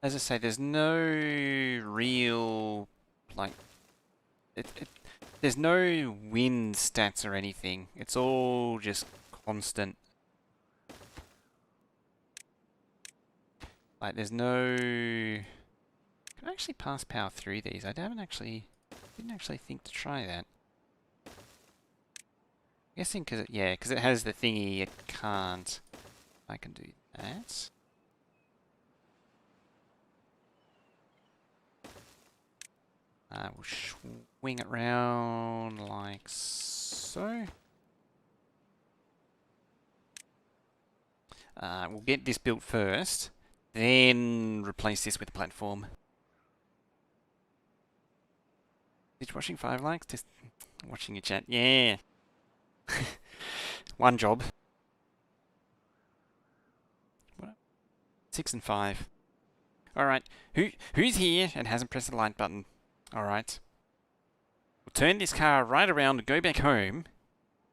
As I say, there's no real, like, there's no wind stats or anything. It's all just constant. Like, there's no... Can I actually pass power through these? Didn't actually think to try that. I'm guessing because it has the thingy, it can't. I can do that. We'll swing it round like so. We'll get this built first, then replace this with a platform. Dishwashing 5 likes? Just watching your chat. Yeah. One job. 6 and 5. Alright. Who's here and hasn't pressed the like button? Alright. We'll turn this car right around and go back home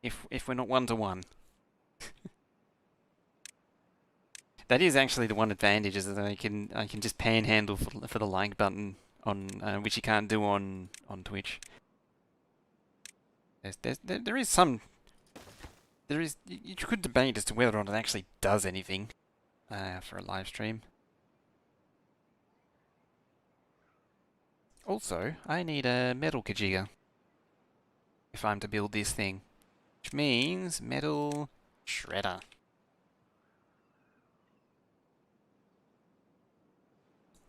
if we're not 1-to-1. That is actually the one advantage, is that I can just panhandle for the like button on which you can't do on Twitch. There is some. You could debate as to whether or not it actually does anything for a live stream. Also, I need a metal Kajiga if I'm to build this thing, which means metal shredder.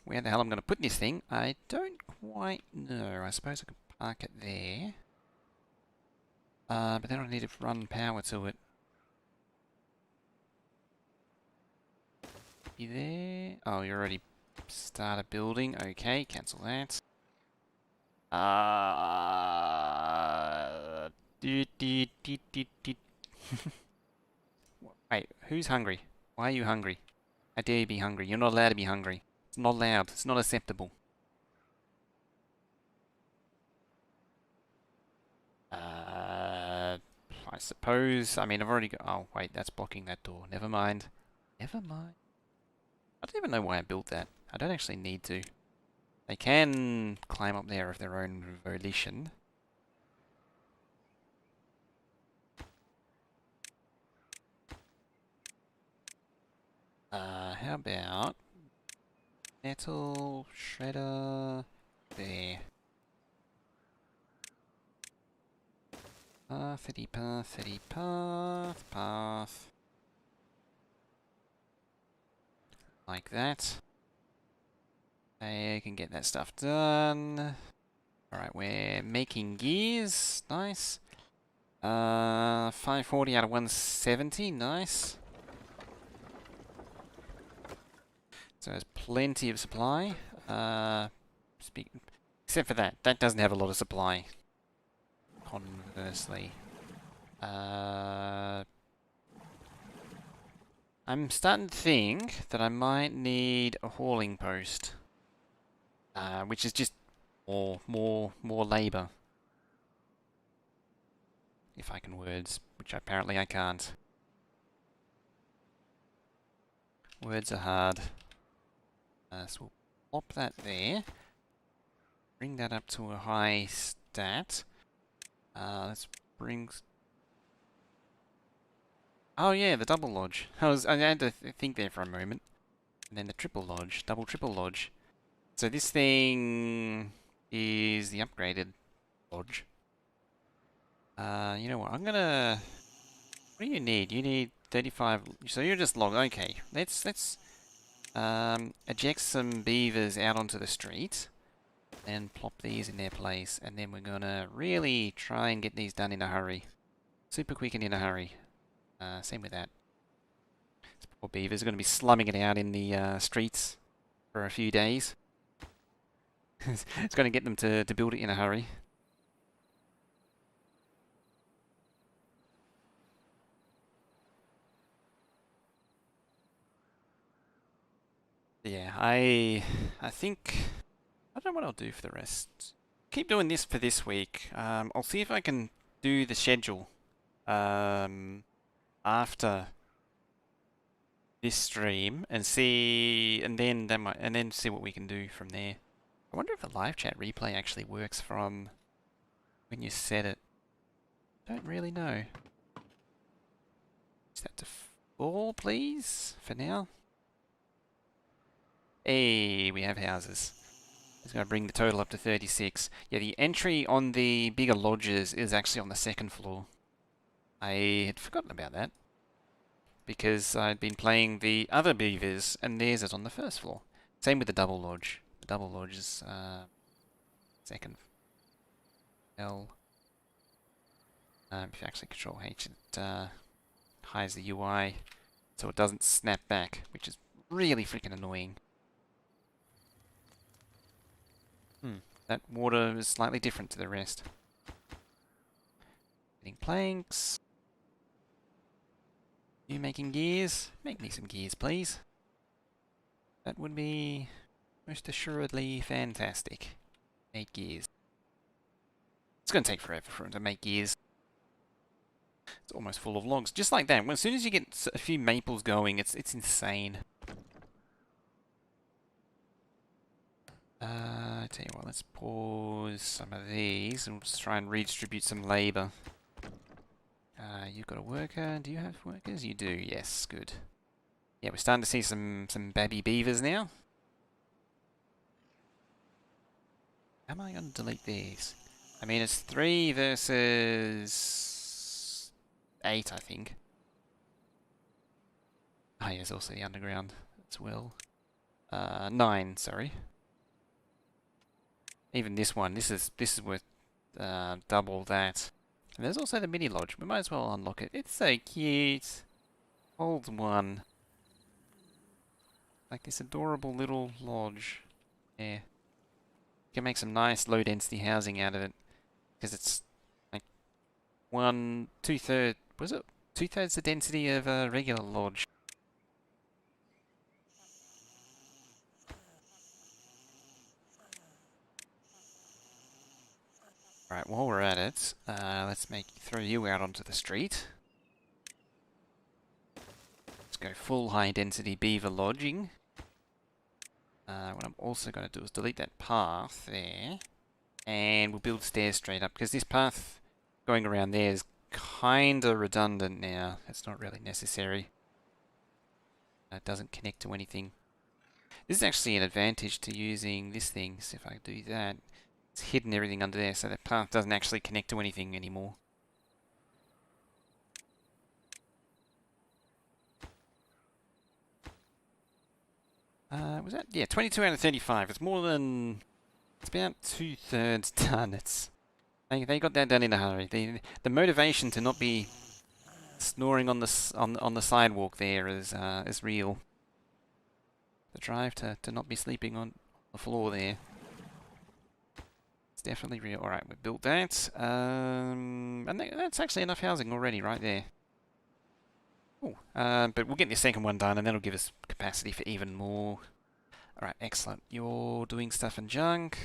Where the hell I'm going to put this thing, I don't quite know. I suppose I could park it there. But then I need to run power to it. You there? Oh, you already started building. Okay, cancel that. Wait, who's hungry? Why are you hungry? How dare you be hungry? You're not allowed to be hungry. It's not allowed. It's not acceptable. I suppose... I mean, I've already got... Oh, wait, that's blocking that door. Never mind. Never mind. I don't even know why I built that. I don't actually need to. They can climb up there of their own volition. How about... Metal shredder... There. Pathity, pathity, path. Like that. I can get that stuff done. Alright, we're making gears. Nice. 540 out of 170. Nice. So there's plenty of supply. Except for that. That doesn't have a lot of supply. Conversely. I'm starting to think that I might need a hauling post. Which is just more labour. If I can words, which apparently I can't. Words are hard. So we'll pop that there. Bring that up to a high stat. Let's bring... Oh yeah, the double lodge. I had to think there for a moment. And then the triple lodge, triple lodge. So this thing is the upgraded lodge. You know what? I'm gonna... What do you need? You need 35... So you're just log... Okay, let's eject some beavers out onto the street. And plop these in their place. And then we're gonna really try and get these done in a hurry. Super quick and in a hurry. Same with that. This poor beavers are gonna be slumming it out in the streets for a few days. It's going to get them to build it in a hurry. Yeah, I think I don't know what I'll do for the rest. Keep doing this for this week. I'll see if I can do the schedule after this stream and see, and then see what we can do from there. I wonder if the live chat replay actually works from when you set it. Don't really know. Is that to fall, please? For now. Hey, we have houses. It's going to bring the total up to 36. Yeah, the entry on the bigger lodges is actually on the second floor. I had forgotten about that because I'd been playing the other beavers and theirs is on the first floor. Same with the double lodge. The double lodge is second L. If you actually control H, it hides the UI so it doesn't snap back, which is really freaking annoying. That water is slightly different to the rest. Getting planks. You making gears? Make me some gears, please. That would be most assuredly fantastic. 8 gears. It's going to take forever for him to make gears. It's almost full of logs. Just like that. As soon as you get a few maples going, it's insane. I tell you what, let's pause some of these and just try and redistribute some labour. You've got a worker. Do you have workers? You do, yes, good. Yeah, we're starting to see some babby beavers now. Am I going to delete these? I mean, it's 3 versus 8, I think. Oh, yeah, there's also the underground as well. 9, sorry. Even this one, this is worth double that. And there's also the mini lodge. We might as well unlock it. It's so cute. Holds 1. Like this adorable little lodge. Yeah. You can make some nice low density housing out of it. Because it's like 2/3, was it? 2/3 the density of a regular lodge. Right, while we're at it, let's throw you out onto the street. Let's go full high density beaver lodging. What I'm also going to do is delete that path there. And we'll build stairs straight up, because this path going around there is kind of redundant now. It's not really necessary. It doesn't connect to anything. This is actually an advantage to using this thing. So if I do that, it's hidden everything under there, so that path doesn't actually connect to anything anymore. Was that? Yeah, 22 out of 35. It's more than... It's about 2/3 done. They got that done in a hurry. The motivation to not be snoring on the sidewalk there is real. The drive to not be sleeping on the floor there. It's definitely real. Alright, we've built that. And that's actually enough housing already right there. Ooh, but we'll get the second one done and that'll give us capacity for even more. Alright, excellent. You're doing stuff and junk.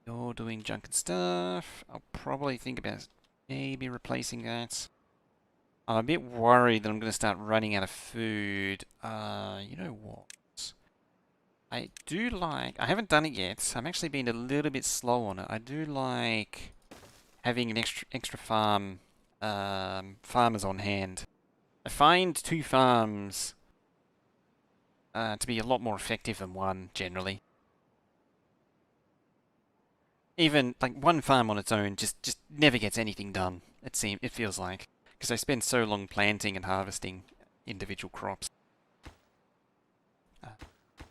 You're doing junk and stuff. I'll probably think about maybe replacing that. I'm a bit worried that I'm going to start running out of food. You know what? I do like... I haven't done it yet. I'm actually being a little bit slow on it. I do like having an extra farm, farmers on hand. I find 2 farms to be a lot more effective than 1, generally. Even, like, 1 farm on its own just never gets anything done, it feels like. Because I spend so long planting and harvesting individual crops.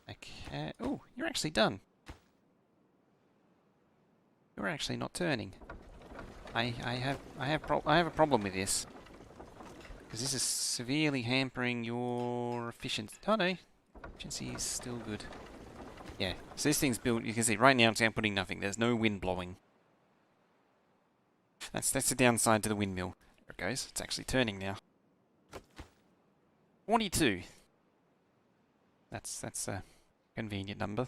Okay. Oh, you're actually done. You're actually not turning. I have a problem with this. Because this is severely hampering your efficiency. Oh no, efficiency is still good. Yeah, so this thing's built, you can see right now it's outputting nothing. There's no wind blowing. That's the downside to the windmill. There it goes. It's actually turning now. 42. That's a convenient number.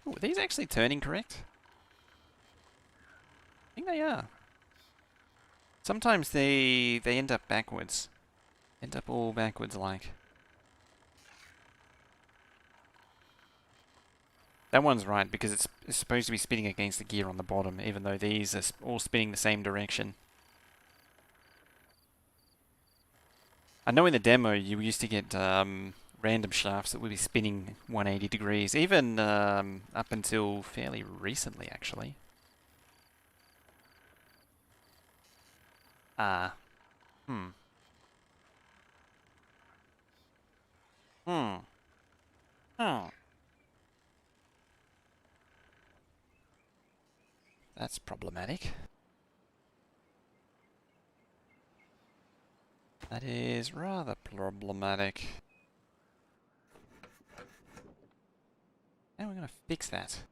Oh, are these actually turning correct? I think they are. Sometimes they end up backwards. End up all backwards like. That one's right because it's supposed to be spinning against the gear on the bottom, even though these are all spinning the same direction. I know in the demo you used to get random shafts that would be spinning 180 degrees, even up until fairly recently, actually. Ah. Hmm. Hmm. Oh. That's problematic. That is rather problematic. How are we going to fix that?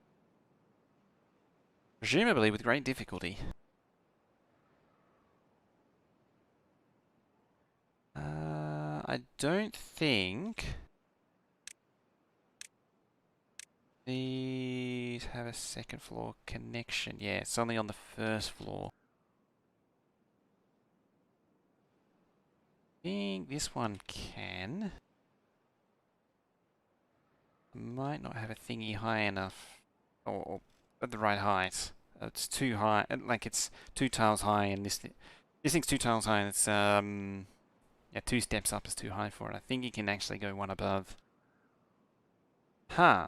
Presumably with great difficulty. I don't think these have a second floor connection. Yeah, it's only on the first floor. I think this one can. Might not have a thingy high enough, or at the right height. It's too high, like it's 2 tiles high, and this thing's 2 tiles high, and it's yeah, 2 steps up is too high for it. I think you can actually go one above. Huh.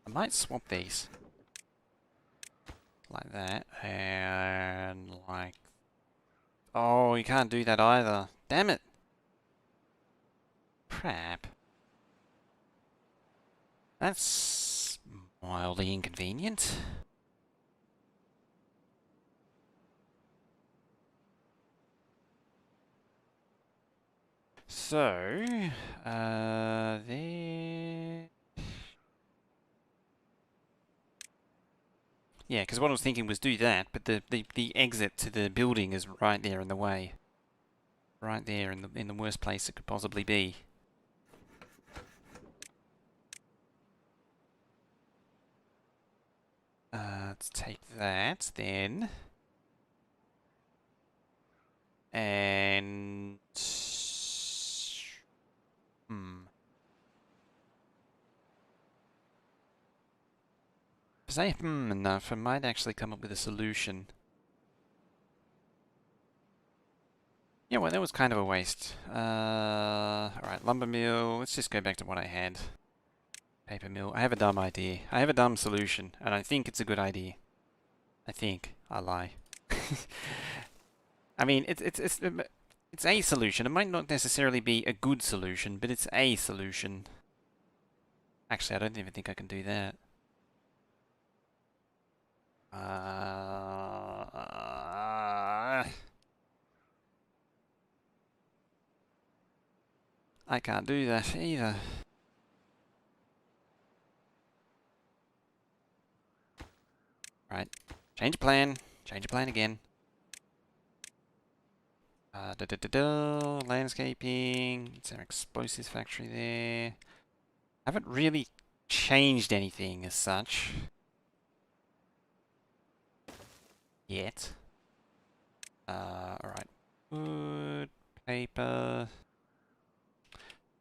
I might swap these. Like that, and like... Oh, you can't do that either. Damn it! Crap. That's mildly inconvenient. So, there... Yeah, because what I was thinking was do that, but the exit to the building is right there in the way. Right there in the worst place it could possibly be. Let's take that then. And... If I say enough, I might actually come up with a solution. Yeah, well, that was kind of a waste. Alright, lumber mill. Let's just go back to what I had. Paper mill. I have a dumb idea. I have a dumb solution, and I think it's a good idea. I think. I lie. I mean, it's a solution. It might not necessarily be a good solution, but it's a solution. Actually, I don't even think I can do that. I can't do that either. Right. Change plan. Change the plan again. Landscaping. It's our explosives factory there. Haven't really changed anything as such. Yet. Alright. Wood, paper.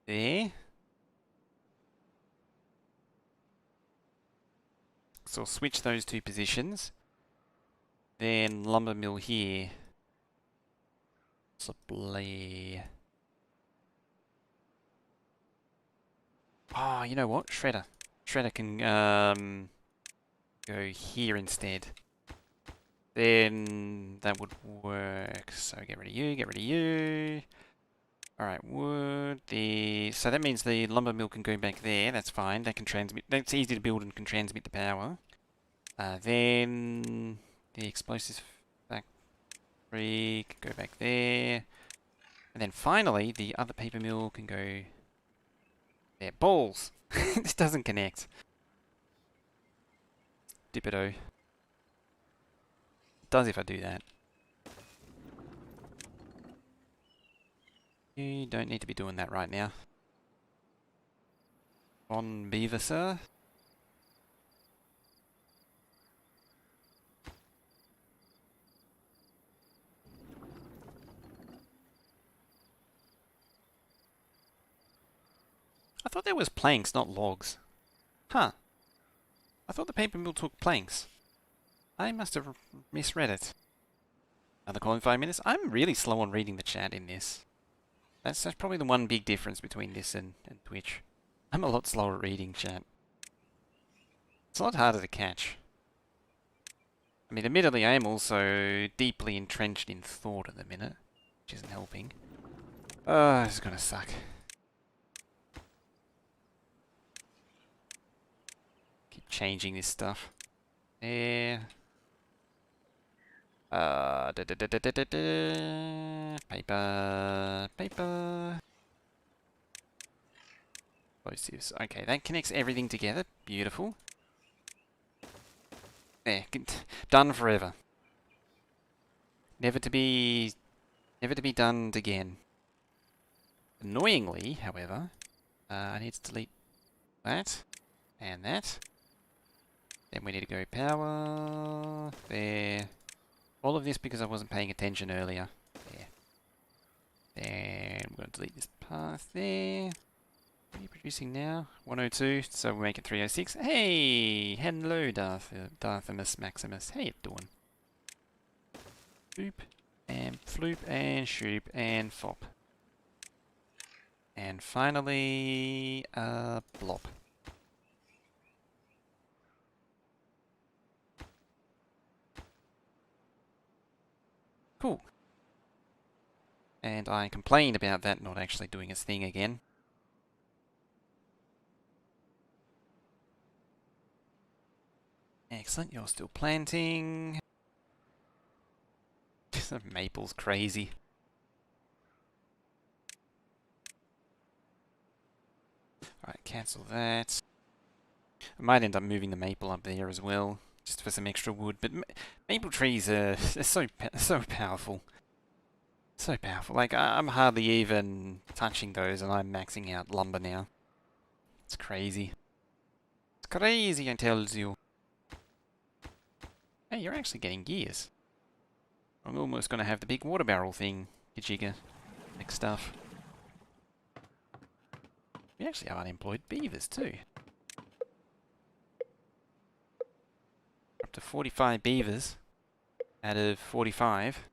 There. So I'll switch those two positions. Then lumber mill here. Possibly. Oh, you know what? Shredder. Shredder can go here instead. Then that would work. So get rid of you, get rid of you. Alright, wood, so that means the lumber mill can go back there, that's fine. That can transmit, that's easy to build and can transmit the power. Then the explosives factory can go back there. And then finally, the other paper mill can go... There, balls! This doesn't connect. Dippido. It does if I do that. You don't need to be doing that right now. On Beaver, sir. I thought there was planks, not logs. Huh. I thought the paper mill took planks. I must have misread it. Another call in 5 minutes. I'm really slow on reading the chat in this. That's probably the one big difference between this and Twitch. I'm a lot slower at reading chat. It's a lot harder to catch. I mean, admittedly, I am also deeply entrenched in thought at the minute, which isn't helping. Oh, this is gonna suck. Keep changing this stuff. There. Paper. Explosives. Okay, that connects everything together. Beautiful. There. Done forever. Never to be done again. Annoyingly, however, I need to delete that and that. Then we need to go power there. All of this because I wasn't paying attention earlier. There. Then we're going to delete this path there. What are you producing now? 102, so we make it 306. Hey! Hello, Darthimus Maximus. How you doing? Boop, and floop, and shoop, and fop. And finally, blop. Cool. And I complained about that not actually doing its thing again. Excellent, you're still planting. The maple's crazy. Alright, cancel that. I might end up moving the maple up there as well, just for some extra wood, but maple trees are so powerful. So powerful. Like, I'm hardly even touching those and I'm maxing out lumber now. It's crazy. It's crazy, I tells you. Hey, you're actually getting gears. I'm almost going to have the big water barrel thing, Kajiga. Next stuff. We actually have unemployed beavers too. Up to 45 beavers out of 45.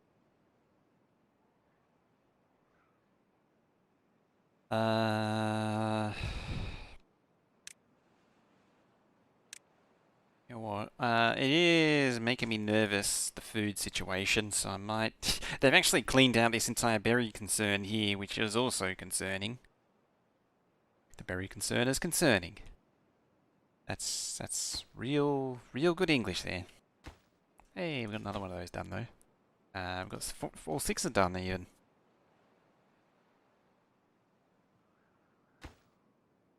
You know what? It is making me nervous, the food situation, so I might... They've actually cleaned out this entire berry concern here, which is also concerning. The berry concern is concerning. That's real good English there. Hey, we've got another one of those done though. We've got all 6 are done even.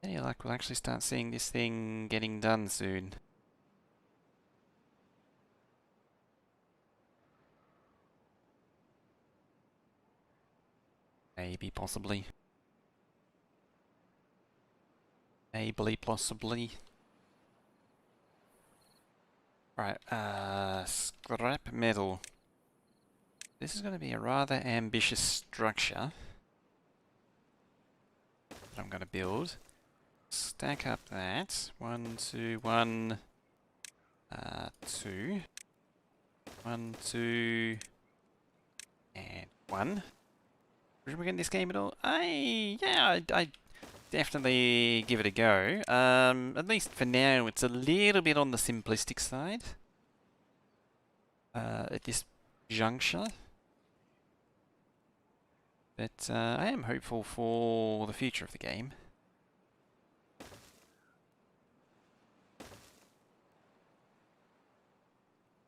Any luck, we'll actually start seeing this thing getting done soon. Maybe, possibly. Maybe, possibly. Right, scrap metal. This is going to be a rather ambitious structure that I'm going to build. Stack up that. 1, 2, 1, 2. 1, 2, and 1. Should we get in this game at all? Yeah, I definitely give it a go. At least for now, it's a little bit on the simplistic side. At this juncture. But I am hopeful for the future of the game.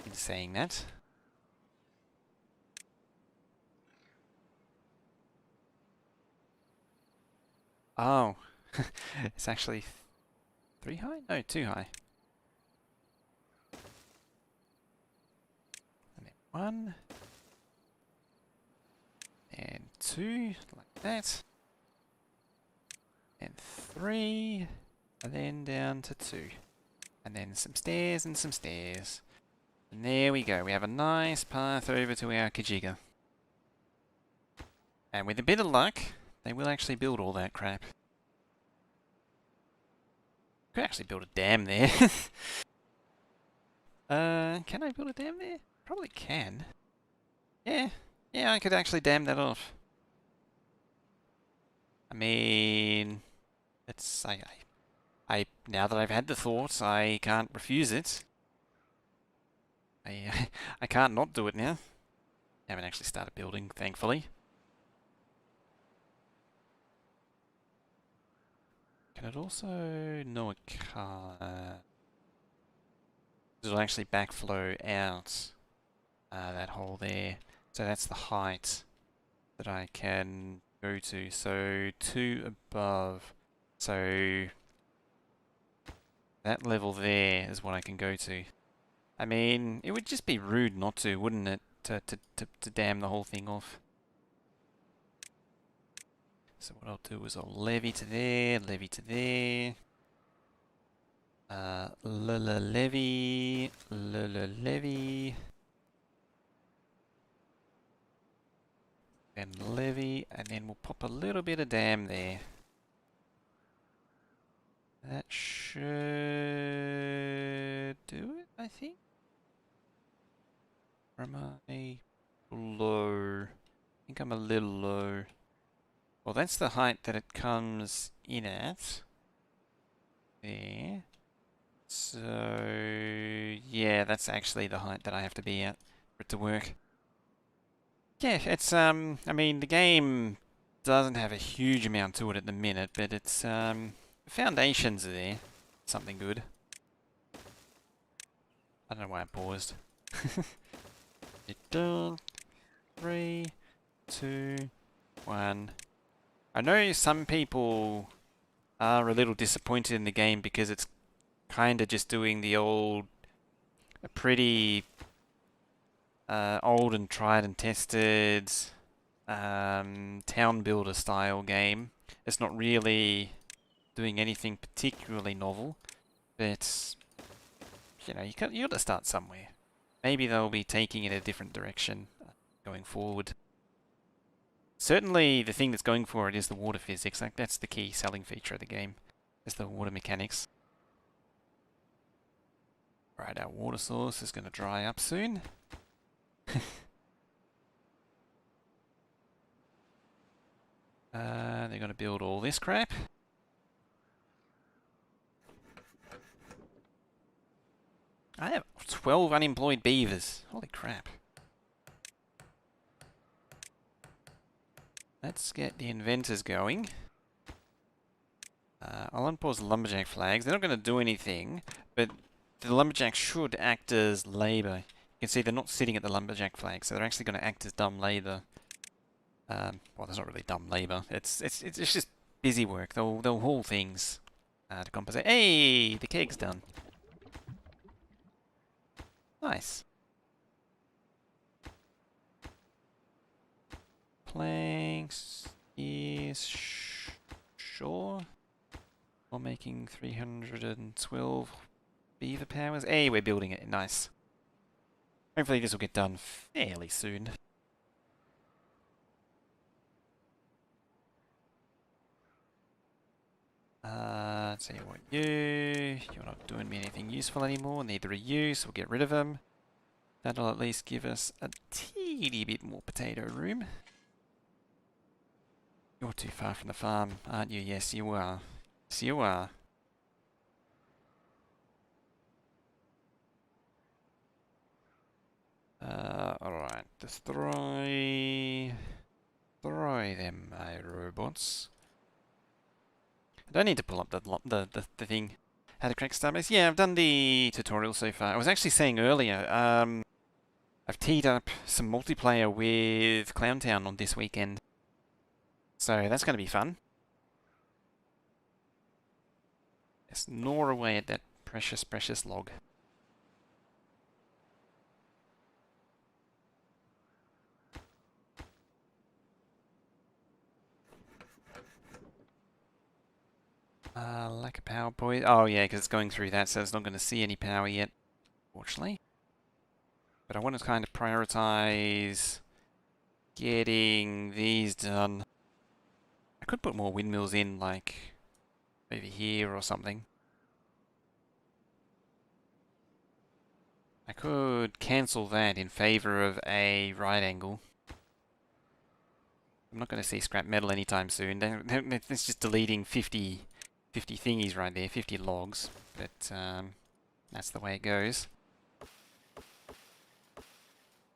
In saying that. Oh, it's actually 3 high? No, 2 high. And then 1. And 2, like that. And 3. And then down to 2. And then some stairs and some stairs. And there we go. We have a nice path over to our Kajiga. And with a bit of luck, they will actually build all that crap. Could actually build a dam there. Can I build a dam there? Probably can. Yeah, I could actually dam that off. I mean, it's I now that I've had the thought, I can't refuse it. I can't not do it now. I haven't actually started building, thankfully. Can it also... No, it can't. It'll actually backflow out that hole there. So that's the height that I can go to. So 2 above. So that level there is what I can go to. I mean, it would just be rude not to, wouldn't it? To dam the whole thing off. So what I'll do is I'll levy to there, levy to there. Levy, levy. Then levy, and then we'll pop a little bit of dam there. That should do it, I think. Or am I low? I think I'm a little low. Well, that's the height that it comes in at. There. So, yeah, that's actually the height that I have to be at for it to work. Yeah, it's, I mean, the game doesn't have a huge amount to it at the minute, but it's, the foundations are there. Something good. I don't know why I paused. It done. 3, 2, 1. I know some people are a little disappointed in the game because it's kind of just doing the old, a pretty old and tried and tested town builder style game. It's not really doing anything particularly novel, but you know, you got to start somewhere. Maybe they'll be taking it a different direction going forward. Certainly, the thing that's going for it is the water physics. Like, that's the key selling feature of the game, is the water mechanics. Right, our water source is going to dry up soon. They're going to build all this crap. I have 12 unemployed beavers. Holy crap. Let's get the inventors going. I'll unpause the lumberjack flags. They're not going to do anything, but the lumberjacks should act as labour. You can see they're not sitting at the lumberjack flag, so they're actually going to act as dumb labour. Well, that's not really dumb labour. It's just busy work. They'll haul things to compensate. Hey, the keg's done. Nice. Planks is sure. We're making 312 beaver powers. Hey, we're building it. Nice. Hopefully this will get done fairly soon. Tell you what, you're not doing me anything useful anymore. Neither are you, so we'll get rid of them. That'll at least give us a teeny bit more potato room. You're too far from the farm, aren't you? Yes, you are. Yes, you are. Alright. Destroy them, my robots. I don't need to pull up the thing. How to crack Starbase. Yeah, I've done the tutorial so far. I was actually saying earlier, I've teed up some multiplayer with Clowntown on this weekend. So that's going to be fun. Let's gnaw away at that precious, precious log. Lack of power point. Oh yeah, because it's going through that, so it's not going to see any power yet, fortunately. But I want to kind of prioritize getting these done. I could put more windmills in, like over here or something. I could cancel that in favor of a right angle. I'm not going to see scrap metal anytime soon. It's just deleting 50 thingies right there, 50 logs. But that's the way it goes.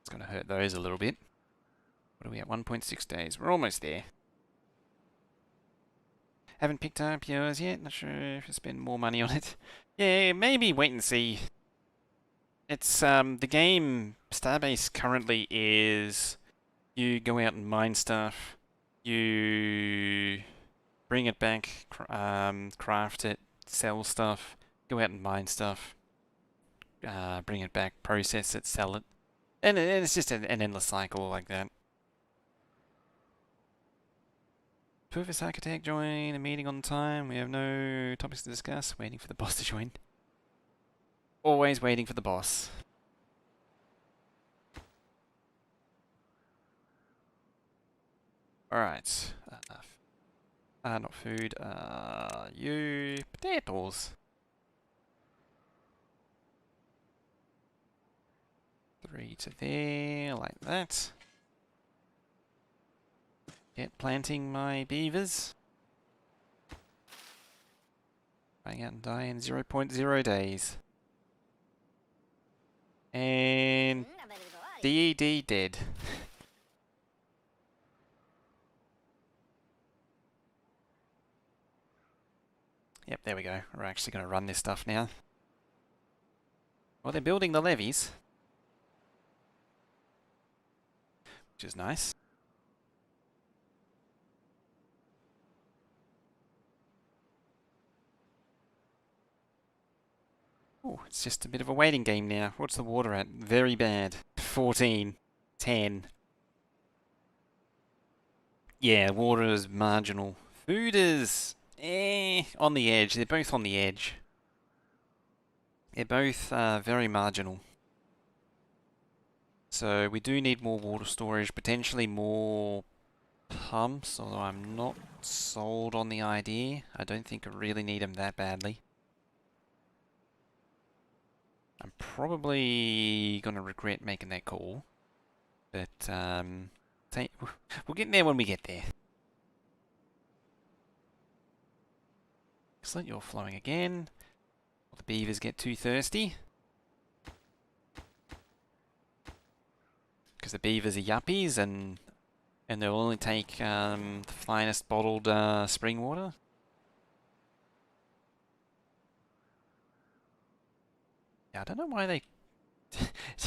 It's going to hurt those a little bit. What are we at? 1.6 days. We're almost there. Haven't picked up yours yet. Not sure if I spend more money on it. Yeah, maybe wait and see. It's the game Starbase currently is you go out and mine stuff, you bring it back, craft it, sell stuff, go out and mine stuff, bring it back, process it, sell it, and it's just an endless cycle like that. Purpose Architect join a meeting on time. We have no topics to discuss. Waiting for the boss to join. Always waiting for the boss. Alright. Not food. You potatoes. 3 to there, like that. Get planting my beavers. Bang out and die in 0.0 days. And DED dead. Yep, there we go. We're actually going to run this stuff now. Well, they're building the levees, which is nice. Oh, it's just a bit of a waiting game now. What's the water at? Very bad. 14. 10. Yeah, water is marginal. Food is on the edge. They're both on the edge. They're both very marginal. So we do need more water storage, potentially more pumps, although I'm not sold on the idea. I don't think I really need them that badly. I'm probably going to regret making that call, but we'll get there when we get there. Excellent, you're flowing again. The beavers get too thirsty. Because the beavers are yuppies and they'll only take the finest bottled spring water. Yeah, I don't know why they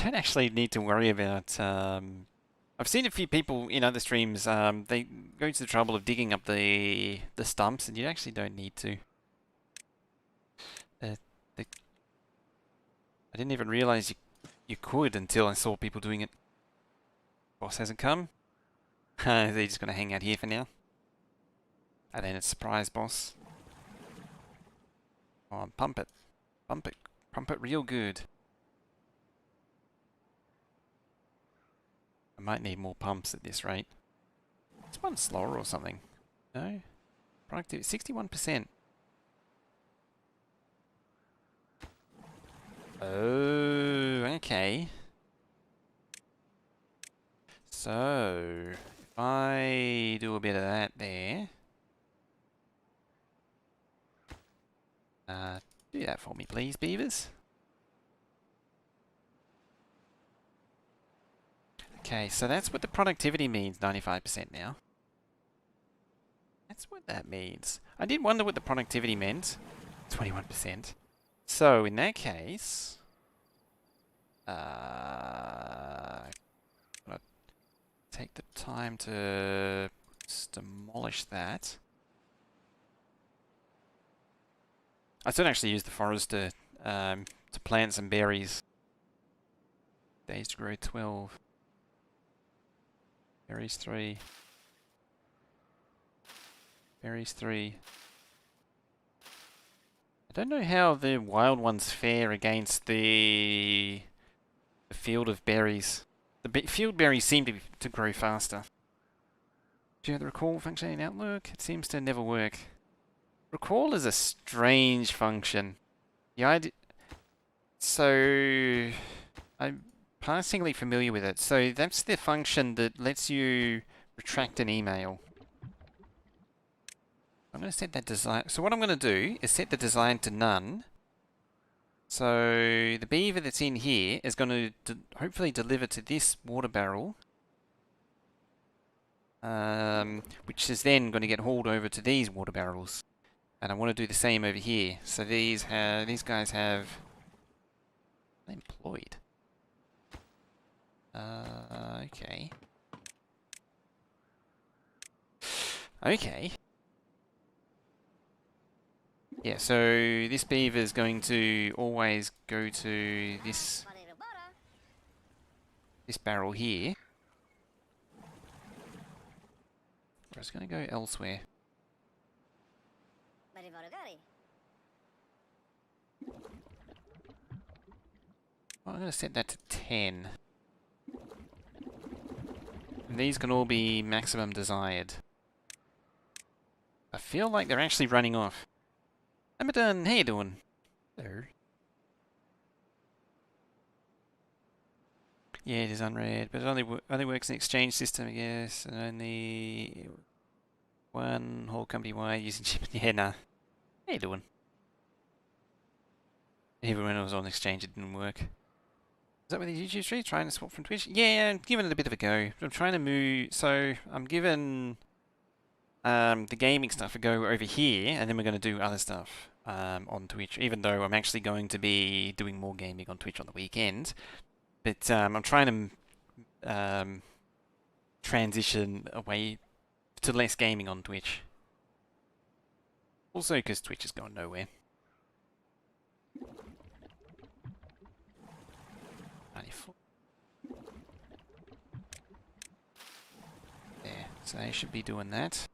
don't actually need to worry about... I've seen a few people in other streams, they go to the trouble of digging up the stumps, and you actually don't need to. I didn't even realize you could until I saw people doing it. Boss hasn't come. They're just going to hang out here for now. And then it's surprise boss. Oh, pump it. Pump it. Pump it real good. I might need more pumps at this rate. It's one slower or something. No? Productivity, 61%. Oh, okay. So, if I do a bit of that there. Do that for me, please, beavers. Okay, so that's what the productivity means, 95% now. That's what that means. I did wonder what the productivity meant. 21%. So, in that case... I'm gonna take the time to demolish that. I should actually use the forest to plant some berries. Days to grow 12. Berries 3. Berries 3. I don't know how the wild ones fare against the field of berries. The field berries seem to grow faster. Do you have the recall function in Outlook? It seems to never work. Recall is a strange function. The idea. So I'm passingly familiar with it. So that's the function that lets you retract an email. I'm going to set that design. So what I'm going to do is set the design to none. So the beaver that's in here is going to hopefully deliver to this water barrel, which is then going to get hauled over to these water barrels. And I want to do the same over here. So these guys have employed. Okay. Okay. Yeah, so this beaver is going to always go to this barrel here. Or it's going to go elsewhere. Well, I'm going to set that to 10. And these can all be maximum desired. I feel like they're actually running off. Amadan, how you doing? Hello. Yeah, it is unread, but it only works in exchange system, I guess, and only one whole company wide using chip. Yeah, nah. How you doing? Even when it was on exchange, it didn't work. Is that with the YouTube stream? Trying to swap from Twitch? Yeah, I'm giving it a bit of a go. I'm trying to move, so I'm giving the gaming stuff a go over here, and then we're going to do other stuff on Twitch, even though I'm actually going to be doing more gaming on Twitch on the weekend. But I'm trying to transition away to less gaming on Twitch. Also because Twitch is going nowhere. 94. There, so I should be doing that.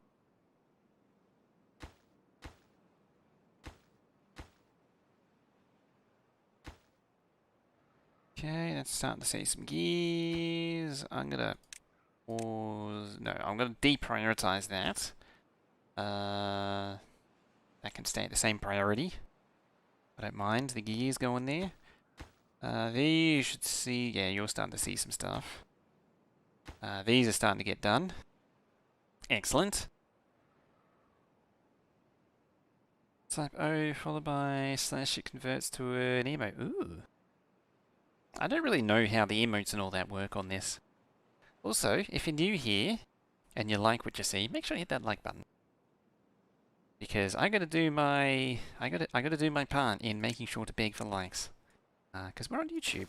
Okay, that's starting to see some gears. I'm gonna pause. No, I'm gonna deprioritize that. That can stay at the same priority. I don't mind the gears going there. These you should see. Yeah, you're starting to see some stuff. These are starting to get done. Excellent. Type O followed by slash, it converts to an emote. Ooh. I don't really know how the emotes and all that work on this. Also, if you're new here and you like what you see, make sure you hit that like button. Because I gotta do my part in making sure to beg for likes. Because we're on YouTube.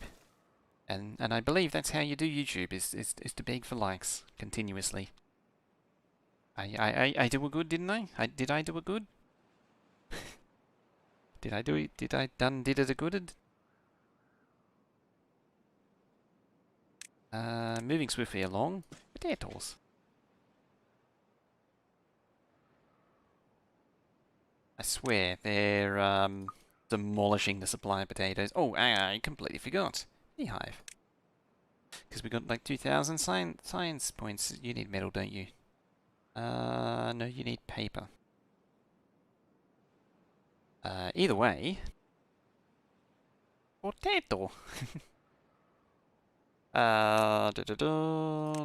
And I believe that's how you do YouTube is to beg for likes continuously. I do a good, didn't I? Did I do a good? Did I do it? Did it a good? Moving swiftly along. Potatoes. I swear, they're demolishing the supply of potatoes. Oh, I completely forgot. Beehive. Because we got like 2,000 science points. You need metal, don't you? No, you need paper. Either way. Potato!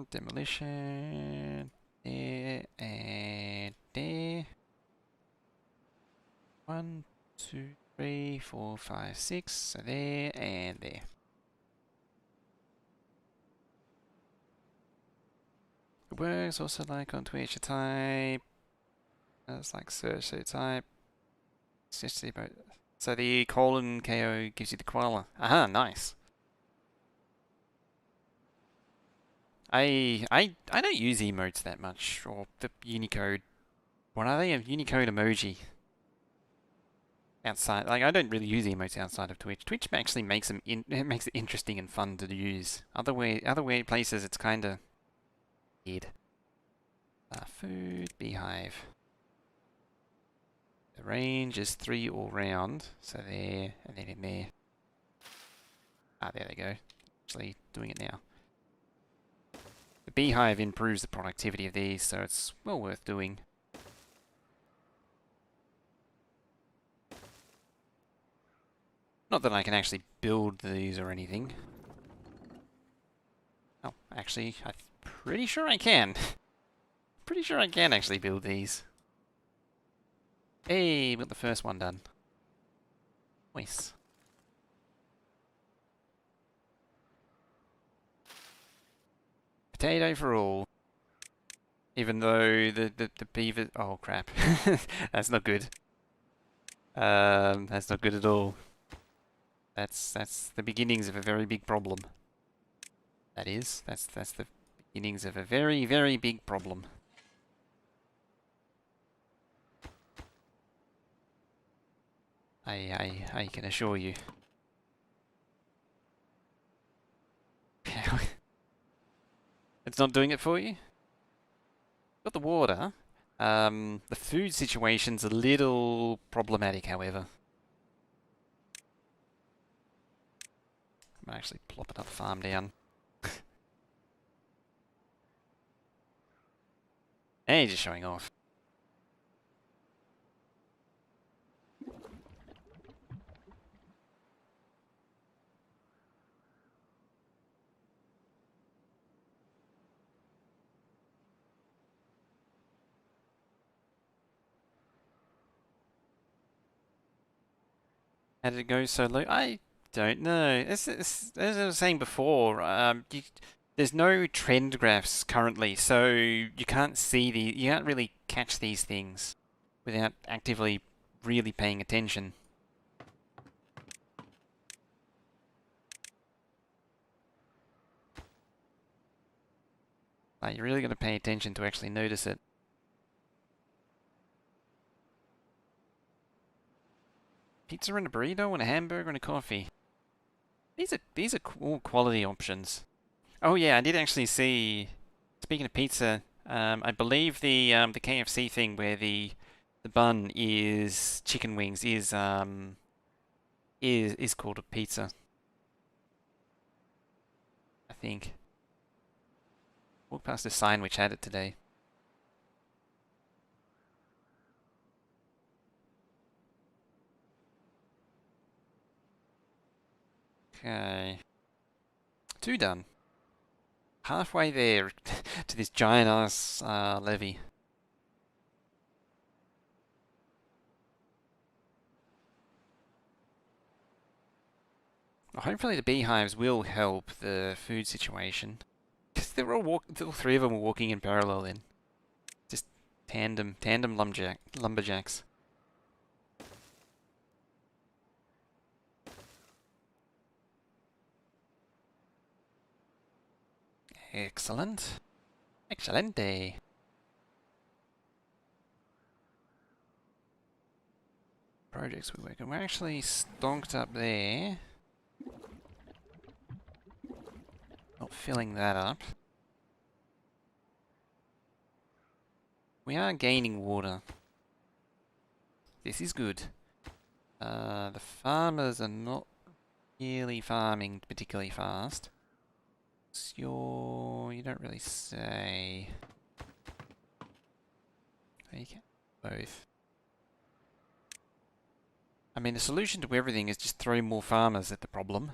Demolition. There and there. 1, 2, 3, 4, 5, 6. So there and there. It works also like on Twitch. A type. It's like search, so type. So the colon KO gives you the koala. Aha, nice. I don't use emotes that much, or the Unicode. What are they? A Unicode emoji. outside. Like, I don't really use emotes outside of Twitch. Twitch actually makes them it makes it interesting and fun to use. Other places it's kind of weird. Food beehive. The range is 3 all round, so there and then in there. Ah, there they go. Actually doing it now. The beehive improves the productivity of these, so it's well worth doing. Not that I can actually build these or anything. Oh, actually, I'm pretty sure I can. Pretty sure I can actually build these. Hey, we got the first one done. Nice. Potato for all. Even though the beaver... Oh, crap. That's not good. That's not good at all. That's the beginnings of a very big problem. That is. That's the beginnings of a very, very big problem. I can assure you. It's not doing it for you? Got the water. The food situation's a little problematic, however. I'm actually plop another farm down. Hey, just showing off. How did it go so low? I don't know. As I was saying before, there's no trend graphs currently, so you can't see you can't really catch these things without actively really paying attention. Like, you're really going to pay attention to actually notice it. Pizza and a burrito and a hamburger and a coffee. These are all quality options. Oh yeah, I did actually see. Speaking of pizza, I believe the KFC thing where the bun is chicken wings is called a pizza. I think. Walked past a sign which had it today. Okay. 2 done. Halfway there to this giant ass levee. Well, hopefully the beehives will help the food situation. Because all 3 of them are walking in parallel then. Just tandem lumberjacks. Excellent. Excelente. Projects we're working. We're actually stonked up there. Not filling that up. We are gaining water. This is good. The farmers are not really farming particularly fast. You don't really say. You can both. I mean, the solution to everything is just throw more farmers at the problem.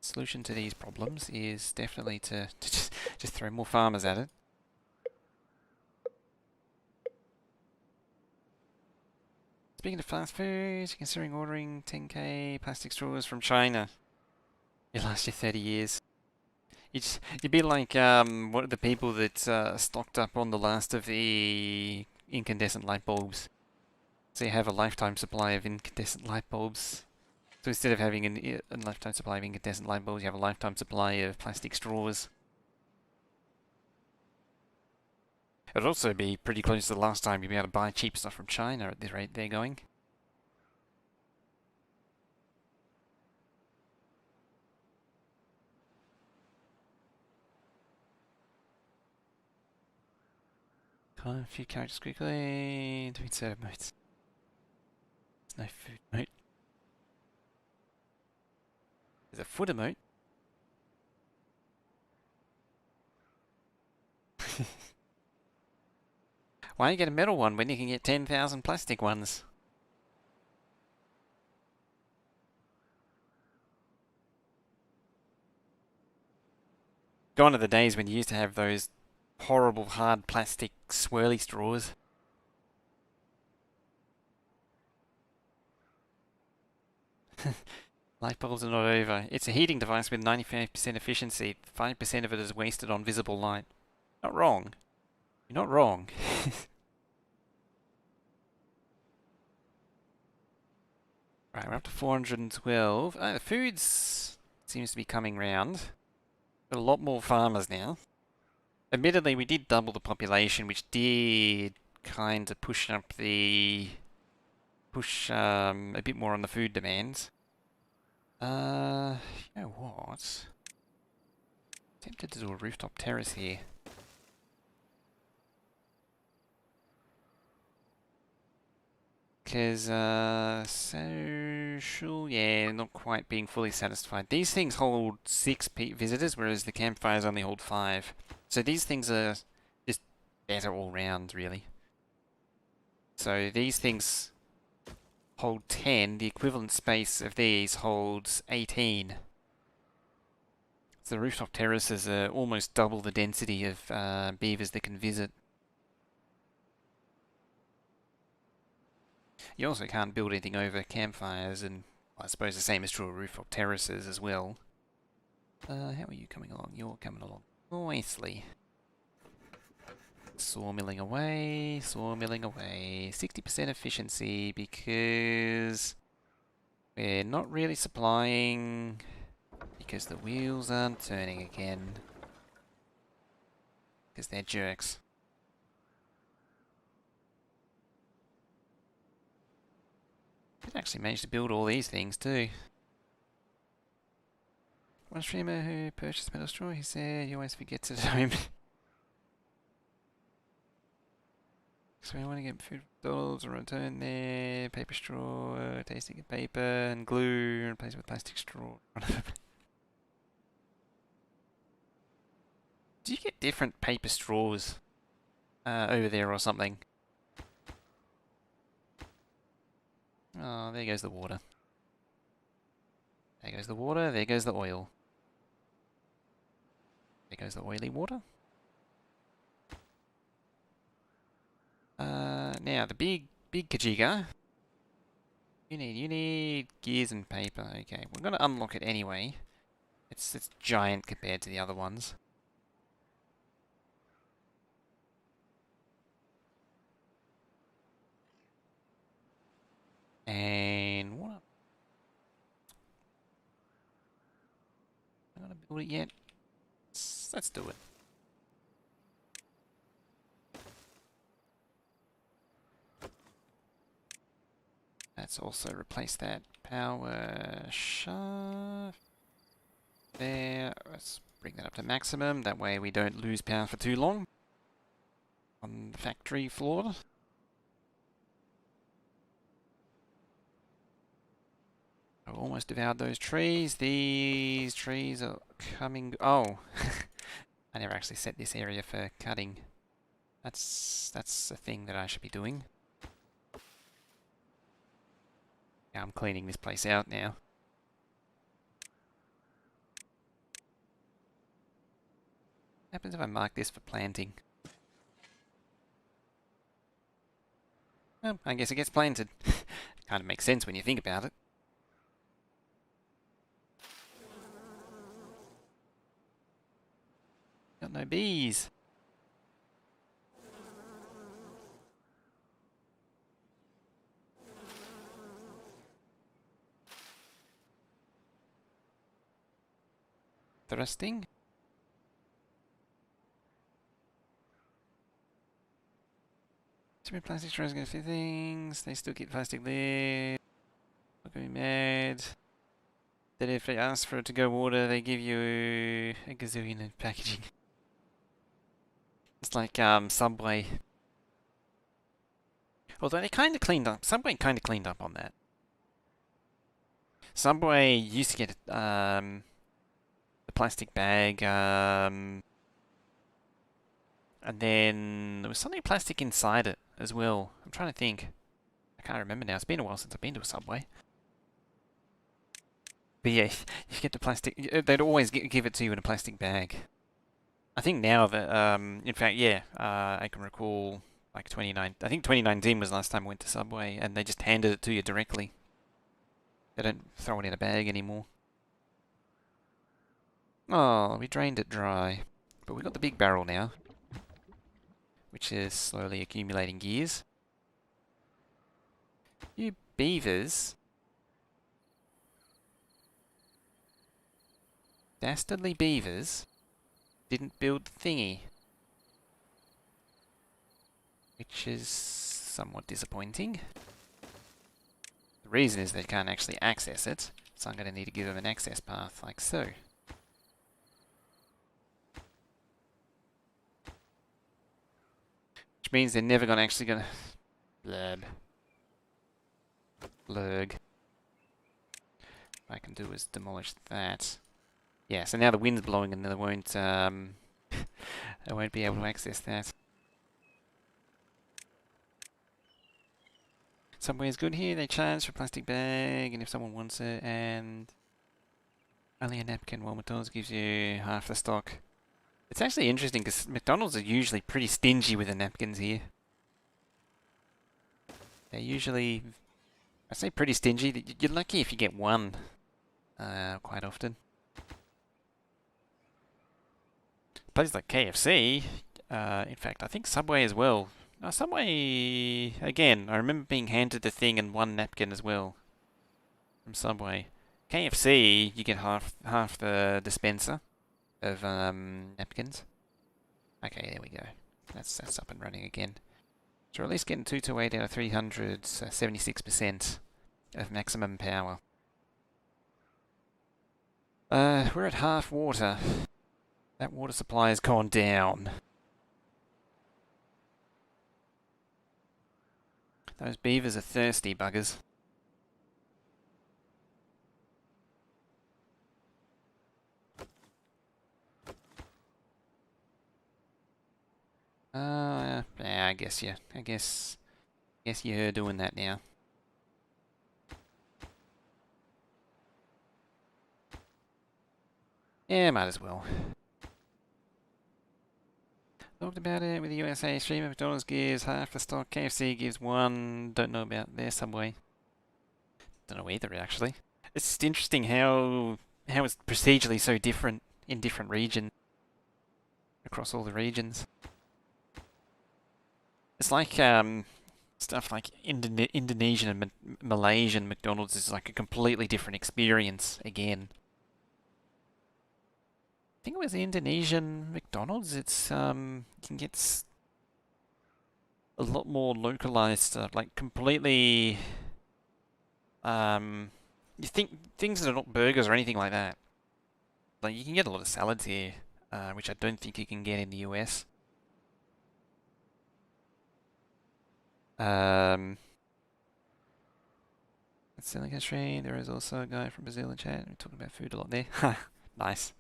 Solution to these problems is definitely to just throw more farmers at it. Speaking of fast foods, considering ordering 10k plastic straws from China. It lasts you 30 years. You'd be like one of the people that stocked up on the last of the incandescent light bulbs. So you have a lifetime supply of incandescent light bulbs. So instead of having a lifetime supply of incandescent light bulbs, you have a lifetime supply of plastic straws. It'd also be pretty close to the last time you'd be able to buy cheap stuff from China at the rate they're going. Climb a few characters quickly. Doing set emotes. There's no food emote. There's a foot emote. Why you get a metal one when you can get 10,000 plastic ones? Gone are the days when you used to have those horrible hard plastic swirly straws. Light bulbs are not over. It's a heating device with 95% efficiency. 5% of it is wasted on visible light. Not wrong. You're not wrong. Right, we're up to 412. The foods seems to be coming round. Got a lot more farmers now. Admittedly, we did double the population, which did kind of push up the... push a bit more on the food demands. You know what? Tempted to do a rooftop terrace here. Because, social, yeah, not quite being fully satisfied. These things hold 6 visitors, whereas the campfires only hold 5. So these things are just better all round, really. So these things hold 10, the equivalent space of these holds 18. So the rooftop terraces are almost double the density of beavers that can visit. You also can't build anything over campfires, and I suppose the same is true of rooftop terraces as well. How are you coming along? You're coming along nicely. Sawmilling away, sawmilling away. 60% efficiency because we're not really supplying because the wheels aren't turning again. Because they're jerks. Could actually manage to build all these things too. One streamer who purchased metal straw, he said he always forgets it at home. So we want to get food from McDonald's and return there. Paper straw, tasting of paper and glue, and replace it with plastic straw. Do you get different paper straws over there or something? Oh, there goes the water. There goes the water, there goes the oil. There goes the oily water. Now the big Kajiga. You need gears and paper. Okay, we're gonna unlock it anyway. It's giant compared to the other ones. And what? I'm not gonna build it yet. Let's do it. Let's also replace that power shaft. There. Let's bring that up to maximum. That way we don't lose power for too long on the factory floor. I almost devoured those trees. These trees are coming... Oh! I never actually set this area for cutting. That's a thing that I should be doing. Yeah, I'm cleaning this place out now. What happens if I mark this for planting? Well, I guess it gets planted. Kind of makes sense when you think about it. Got no bees. Thrusting. Too many plastic straws going to fit things. They still get plastic there. Not going to be mad. That if they ask for it to go water, they give you a gazillion of packaging. It's like Subway. Although they kind of cleaned up. Subway kind of cleaned up on that. Subway used to get the plastic bag, and then there was something plastic inside it as well. I'm trying to think. I can't remember now. It's been a while since I've been to a Subway. But yeah, you get the plastic. They'd always give it to you in a plastic bag. I think now that, in fact, yeah, I can recall like 29. I think 2019 was the last time I went to Subway, and they just handed it to you directly. They don't throw it in a bag anymore. Oh, we drained it dry. But we've got the big barrel now, which is slowly accumulating gears. You beavers. Dastardly beavers didn't build the thingy. Which is somewhat disappointing. The reason is they can't actually access it, so I'm going to need to give them an access path, like so. Which means they're never actually going to... Blurb. Blurg. What I can do is demolish that. Yeah, so now the wind's blowing and they won't, I won't be able to access that. Subway's good here, they charge for a plastic bag, and if someone wants it, and only a napkin, while McDonald's gives you half the stock. It's actually interesting, because McDonald's are usually pretty stingy with the napkins here. They're usually, I say pretty stingy, you're lucky if you get one, quite often. Places like KFC, in fact, I think Subway as well. Subway, again, I remember being handed the thing and one napkin as well from Subway. KFC, you get half the dispenser of napkins. Okay, there we go. That's up and running again. So we're at least getting 228 out of 300, so 76% of maximum power. We're at half water. That water supply has gone down. Those beavers are thirsty buggers. Yeah, I guess you're doing that now. Yeah, might as well. Talked about it with the USA stream. McDonald's gives half the stock. KFC gives one. Don't know about their Subway. Don't know either, actually. It's just interesting how it's procedurally so different in different regions. Across all the regions. It's like stuff like Indonesian and Malaysian McDonald's is like a completely different experience again. I think it was the Indonesian McDonald's. It's you can get a lot more localized stuff, like completely. You think things that are not burgers or anything like that. Like you can get a lot of salads here, which I don't think you can get in the US. That's selling history. There is also a guy from Brazil in chat. We're talking about food a lot there. Nice.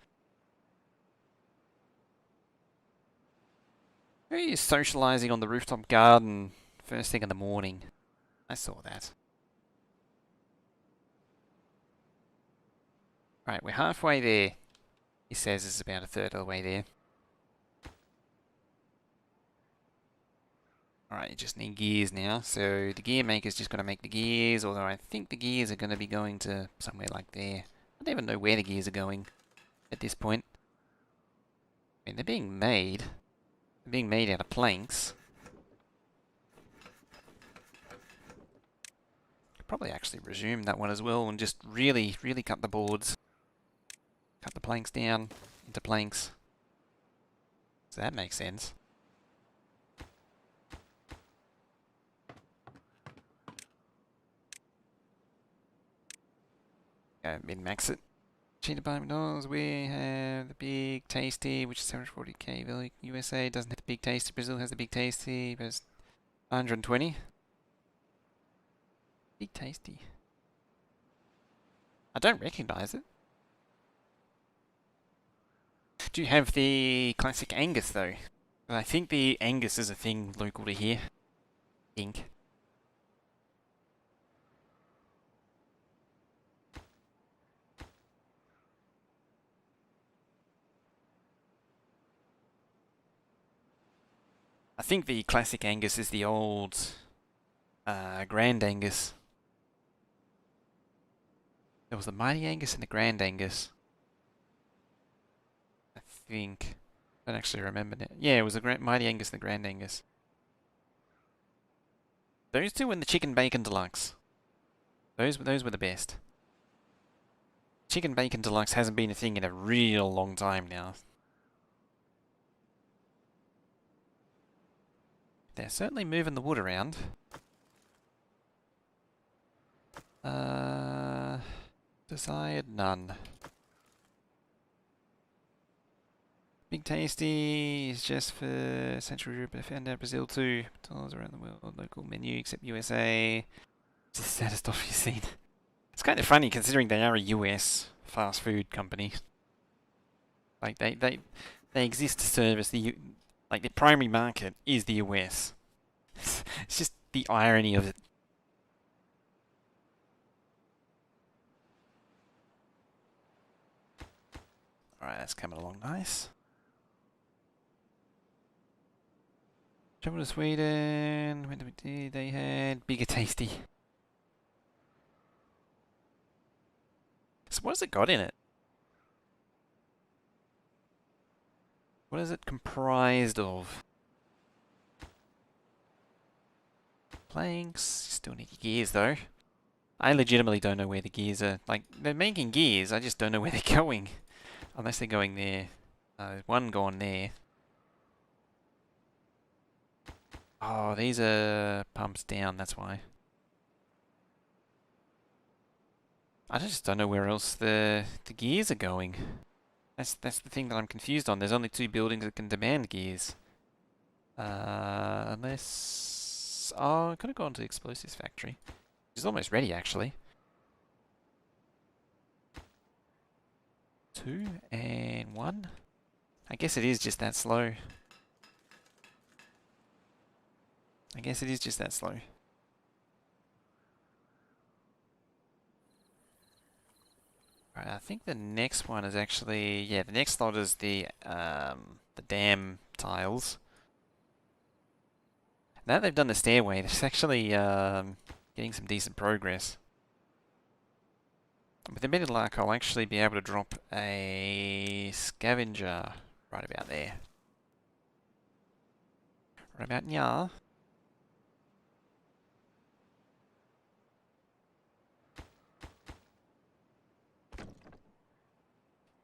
Who are you socializing on the rooftop garden first thing in the morning? I saw that. Right, we're halfway there. He says it's about a third of the way there. Alright, you just need gears now. So the gear maker's just going to make the gears, although I think the gears are going to be going to somewhere like there. I don't even know where the gears are going at this point. I mean, they're being made. They're being made out of planks. Could probably actually resume that one as well and just really, really cut the boards. Cut the planks down into planks. So that makes sense. min-max it. Cheetah by McDonald's, we have the Big Tasty, which is 740k value. USA doesn't have the Big Tasty. Brazil has the Big Tasty, but it's 120. Big Tasty. I don't recognize it. Do you have the classic Angus though? I think the Angus is a thing local to here. I think the classic Angus is the old Grand Angus. There was the Mighty Angus and the Grand Angus. I think. I don't actually remember now. Yeah, it was the Mighty Angus and the Grand Angus. Those two and the Chicken Bacon Deluxe. Those were the best. Chicken Bacon Deluxe hasn't been a thing in a real long time now. They're certainly moving the wood around. Desired none. Big Tasty is just for Central Europe and Brazil too. McDonald's around the world, local menu except USA. It's the saddest stuff you've seen. It's kind of funny considering they are a US fast food company. Like they exist to service like the primary market is the US. It's just the irony of it. Alright, that's coming along nice. Travel to Sweden, when did we do? They had Bigger Tasty. So what has it got in it? What is it comprised of? Planks, still need your gears though. I legitimately don't know where the gears are. Like, they're making gears, I just don't know where they're going. Unless they're going there. There's one going there. Oh, these are pumps down, that's why. I just don't know where else the gears are going. That's the thing that I'm confused on. There's only 2 buildings that can demand gears. Unless... Oh, I could have gone to the explosives factory. It's almost ready, actually. 2 and 1. I guess it is just that slow. Right, I think the next one is actually... Yeah, the next slot is the dam tiles. Now that they've done the stairway, it's actually getting some decent progress. With a bit of luck, I'll actually be able to drop a scavenger right about there. Right about now.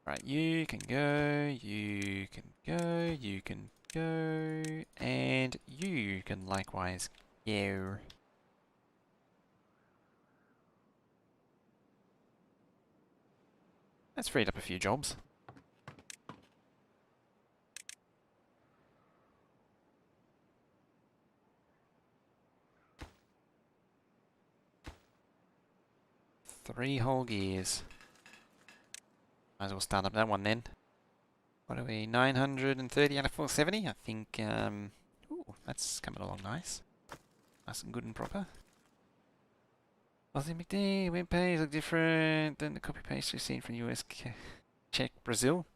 Right, you can go, you can go, you can go, and you can likewise go. That's freed up a few jobs. Three whole gears. Might as well start up that one then. What are we, 930 out of 470? I think, ooh, that's coming along nice. Nice and good and proper. Aussie McD, web page look different than the copy paste we've seen from US, Czech, Brazil.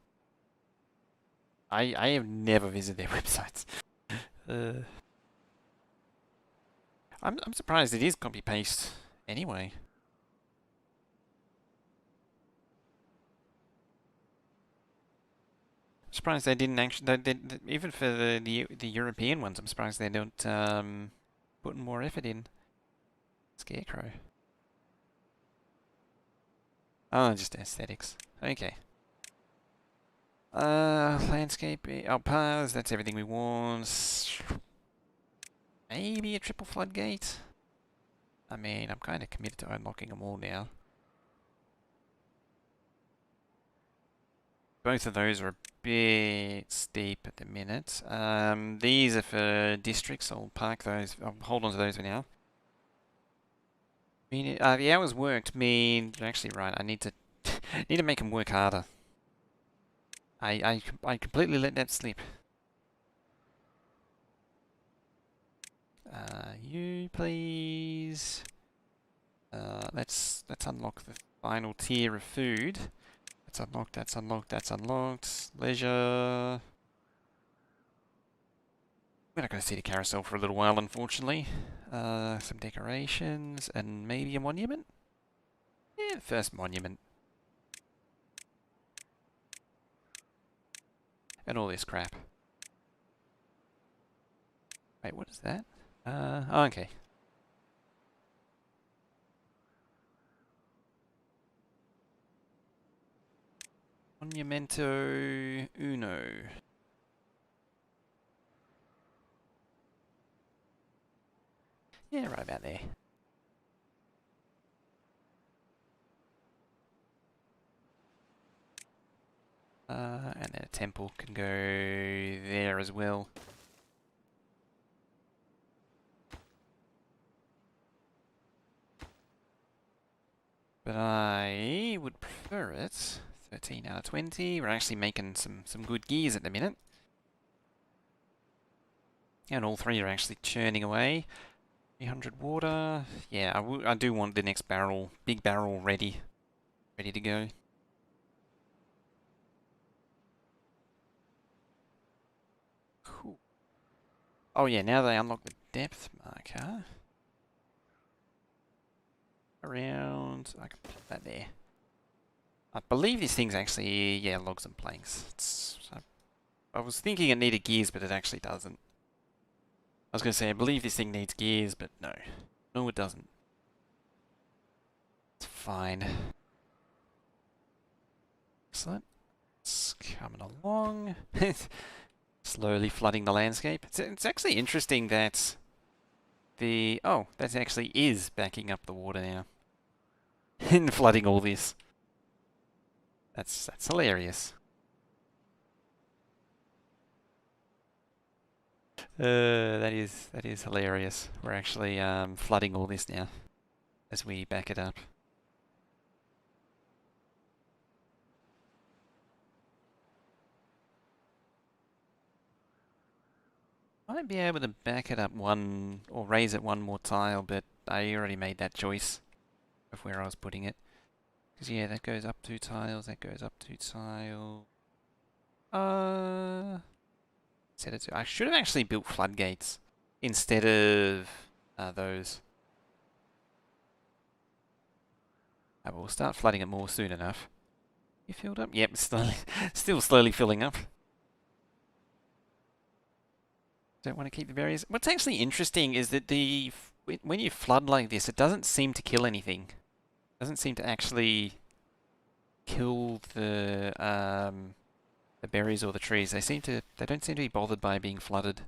I have never visited their websites. I'm surprised it is copy paste anyway. Surprised they didn't actually. Even for the European ones, I'm surprised they don't put more effort in. Scarecrow. Oh, just aesthetics. Okay. Landscape. Oh, paths. That's everything we want. Maybe a triple floodgate. I mean, I'm kind of committed to unlocking them all now. both of those are a bit steep at the minute. These are for districts. I'll park those. I'll hold on to those for now. The hours worked mean you're actually right. I need to need to make them work harder. I completely let that slip. You please. Let's unlock the final tier of food. That's unlocked. That's unlocked. That's unlocked. Leisure. We're not going to see the carousel for a little while, unfortunately. Some decorations and maybe a monument. Yeah, first monument. And all this crap. Wait, what is that? Oh, okay. Monumento Uno. Yeah, right about there. And then a temple can go there as well. But I would prefer it. 13 out of 20. We're actually making some good gears at the minute. And all three are actually churning away. 300 water. Yeah, I do want the next barrel, big barrel ready to go. Cool. Oh yeah, now they unlock the depth marker. Around, I can put that there. I believe this thing's actually, yeah, logs and planks. I was thinking it needed gears, but it actually doesn't. I was going to say, I believe this thing needs gears, but no. No, it doesn't. It's fine. Excellent. It's coming along. Slowly flooding the landscape. It's actually interesting that oh, that actually is backing up the water now. And flooding all this. That's hilarious. That is hilarious. We're actually flooding all this now as we back it up. Might be able to back it up one or raise it one more tile, but I already made that choice of where I was putting it. Because yeah, that goes up 2 tiles, that goes up 2 tiles. Set it to, I should have actually built floodgates instead of those. We'll start flooding it more soon enough. You filled up? Yep, still slowly filling up. Don't want to keep the barriers. What's actually interesting is that when you flood like this, it doesn't seem to kill anything. It doesn't seem to actually kill the berries or the trees. They don't seem to be bothered by being flooded.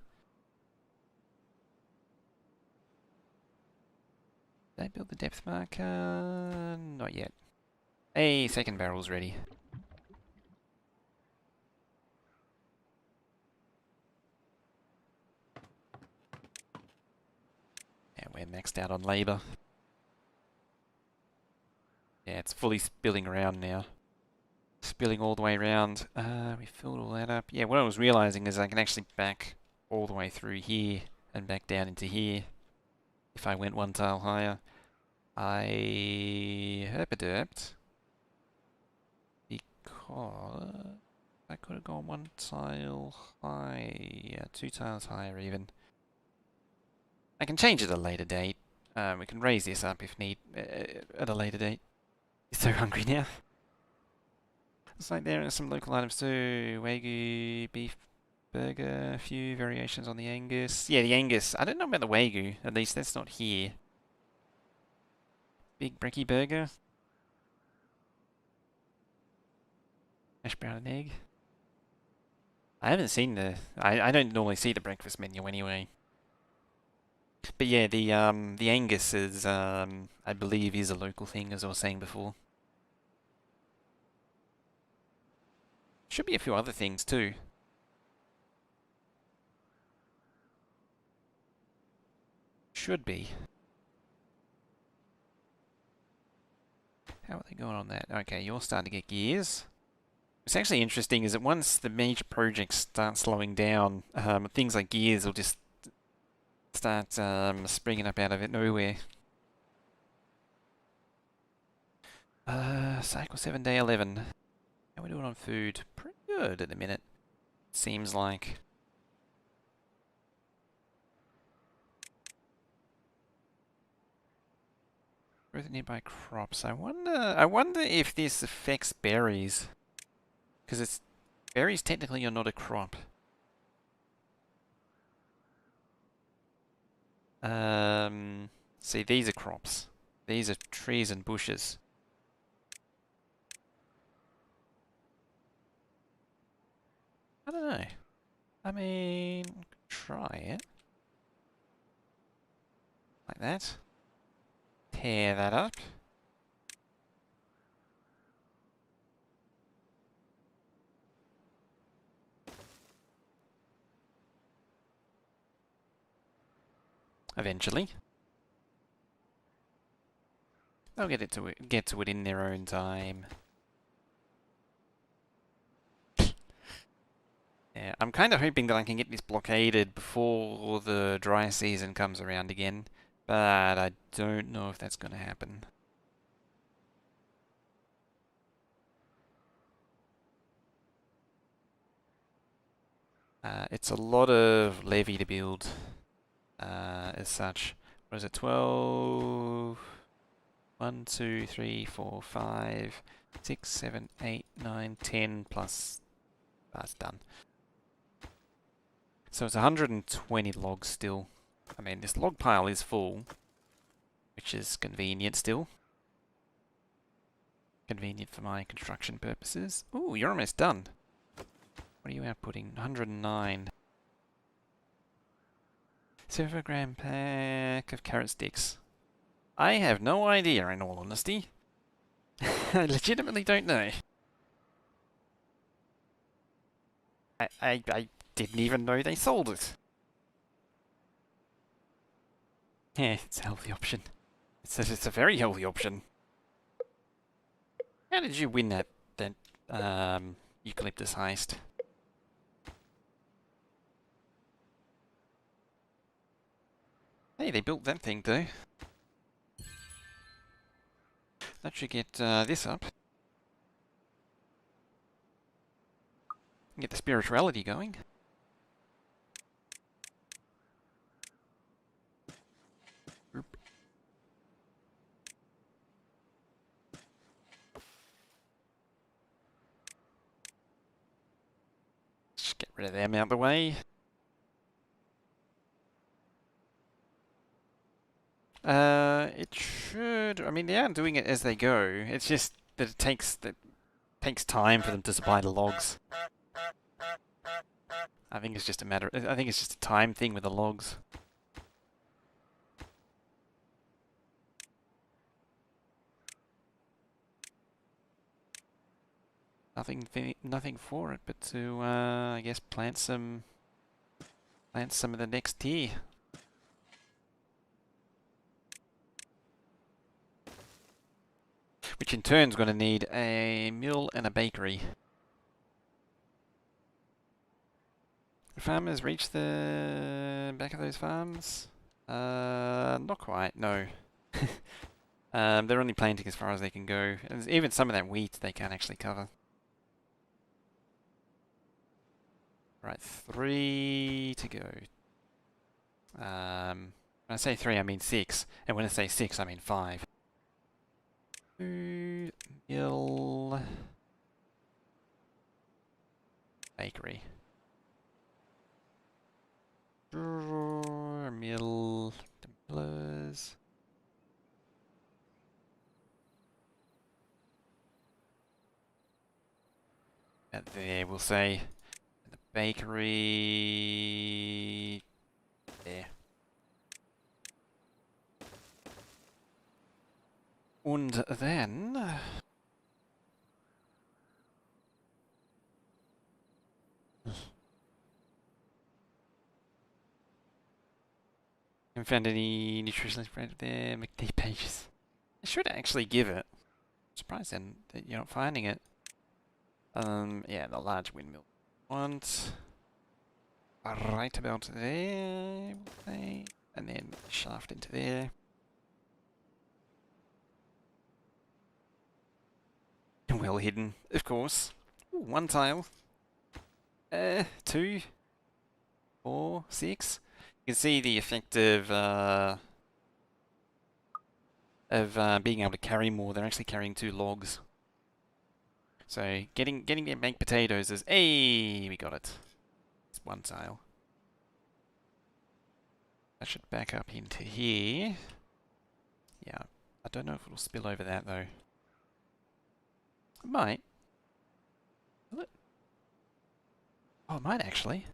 Did I build the depth marker? Not yet. Hey, second barrel's ready. And we're maxed out on labour. Yeah, it's fully spilling around now. Spilling all the way around. We filled all that up. Yeah, what I was realizing is I can actually back all the way through here and back down into here if I went one tile higher. I herpaderped because I could have gone one tile higher, 2 tiles higher even. I can change it at a later date. We can raise this up if need at a later date. You're so hungry now. Looks like there are some local items too. Wagyu, beef burger, a few variations on the Angus. Yeah, the Angus. I don't know about the Wagyu. At least that's not here. Big brekkie burger. Hash brown and egg. I haven't seen the... I don't normally see the breakfast menu anyway. But yeah, the Angus is, I believe, is a local thing, as I was saying before. Should be a few other things too. Should be. How are they going on that? Okay, you're starting to get gears. What's actually interesting is that once the major projects start slowing down, things like gears will just start springing up out of it nowhere. Cycle 7, day 11. How are we doing on food? Pretty good at the minute. Seems like. Growth of nearby crops. I wonder if this affects berries. Because it's berries technically are not a crop. See, these are crops. These are trees and bushes. I don't know. I mean, try it. Like that. Tear that up. Eventually. They'll get to it in their own time. Yeah, I'm kind of hoping that I can get this blockaded before the dry season comes around again, but I don't know if that's going to happen. It's a lot of levy to build, as such. What is it, 12? 1, 2, 3, 4, 5, 6, 7, 8, 9, 10 plus... That's done. So it's 120 logs still. I mean, this log pile is full, which is convenient still. Convenient for my construction purposes. Ooh, you're almost done. What are you outputting? 109. 7-gram pack of carrot sticks. I have no idea, in all honesty. I legitimately don't know. I didn't even know they sold it. Yeah, it's a healthy option. It's a very healthy option. How did you win that eucalyptus heist? Hey, they built that thing too. That should get this up. Get the spirituality going. Oop. Just get rid of them out of the way. It should. I mean, they are doing it as they go. It's just that it takes time for them to supply the logs. I think it's just a matter. I think it's just a time thing with the logs. Nothing for it but to, I guess, plant some of the next tier. Which in turn is going to need a mill and a bakery. The farmers reach the back of those farms? Not quite, no. They're only planting as far as they can go. And even some of that wheat they can't actually cover. Right, 3 to go. When I say 3, I mean 6. And when I say 6, I mean 5. Food, mill, bakery. Mill, tumblers. And there, we'll say. And the bakery. There. And then Haven't found any nutritionist brand there. McD pages. I should actually give it. Surprised then that you're not finding it. Yeah, the large windmill. Want right about there, we'll say, and then shaft into there. Well hidden, of course. Ooh, one tile. 2, 4, 6. You can see the effect of being able to carry more. They're actually carrying 2 logs. So getting their baked potatoes is, hey, we got it. It's one tile. That should back up into here. Yeah, I don't know if it'll spill over that though. It might. Will it? Oh, it might actually.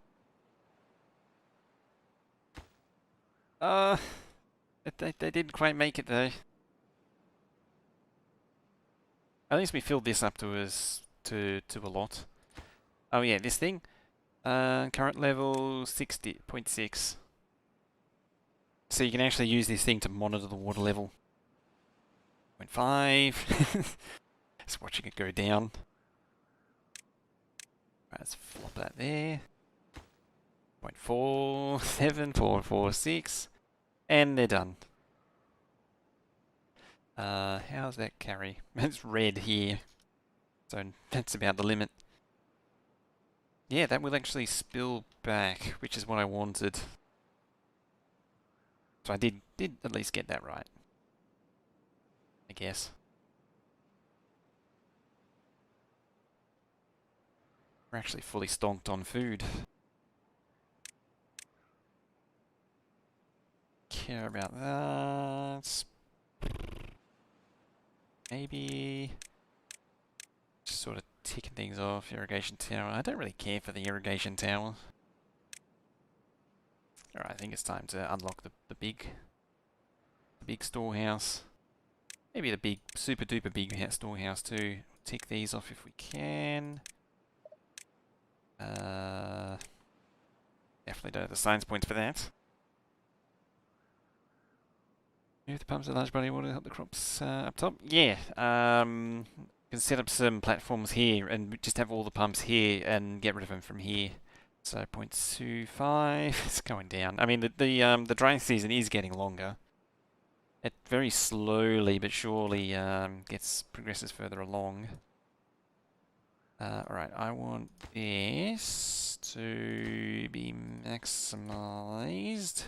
They didn't quite make it though. At least we filled this up to a lot. Oh yeah, this thing. Current level 60.6. So you can actually use this thing to monitor the water level. 0.5. Just watching it go down. Right, let's flop that there. 0.47, 4.46. And they're done. How's that carry? It's red here. So that's about the limit. Yeah, that will actually spill back, which is what I wanted. So I did at least get that right. I guess. We're actually fully stonked on food. Care about that. Maybe just sort of ticking things off. Irrigation tower. I don't really care for the irrigation tower. Alright, I think it's time to unlock the big storehouse. Maybe the big, super duper big storehouse too. Tick these off if we can. Definitely don't have the science points for that. Move the pumps a large body of water to help the crops up top. Yeah, can set up some platforms here and just have all the pumps here and get rid of them from here. So 0.25, it's going down. I mean, the drying season is getting longer. It very slowly but surely progresses further along. Alright, I want this to be maximized.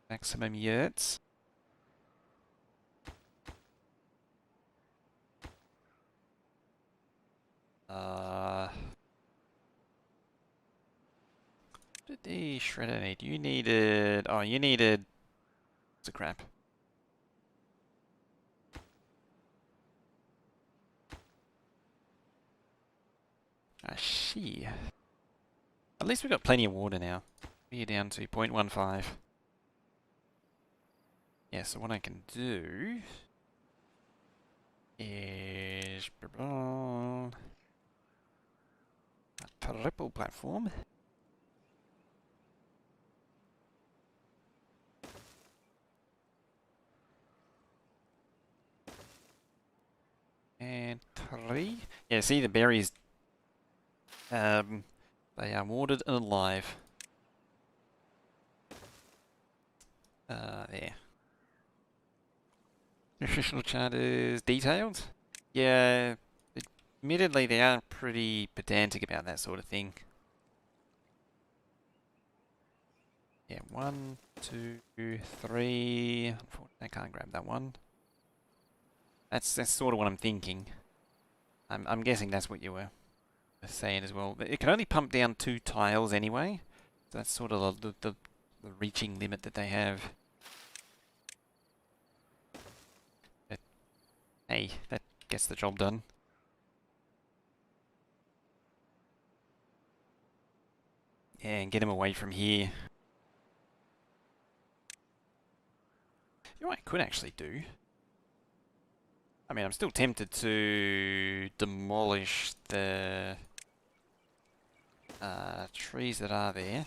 Maximum yurts. What did the shredder need? You needed... Oh, you needed... What's a crap? Ah, she. At least we've got plenty of water now. We're down to 0.15. Yeah, so what I can do is a triple platform. And 3. Yeah, see the berries. They are watered and alive. There. Nutritional chart is detailed. Yeah, admittedly they are pretty pedantic about that sort of thing. Yeah, 1, 2, 3. Unfortunately, I can't grab that one. That's sort of what I'm thinking. I'm guessing that's what you were saying as well. It can only pump down 2 tiles anyway. So that's sort of the reaching limit that they have. But hey, that gets the job done. Yeah, and get him away from here. You know what I could actually do? I mean, I'm still tempted to demolish the trees that are there.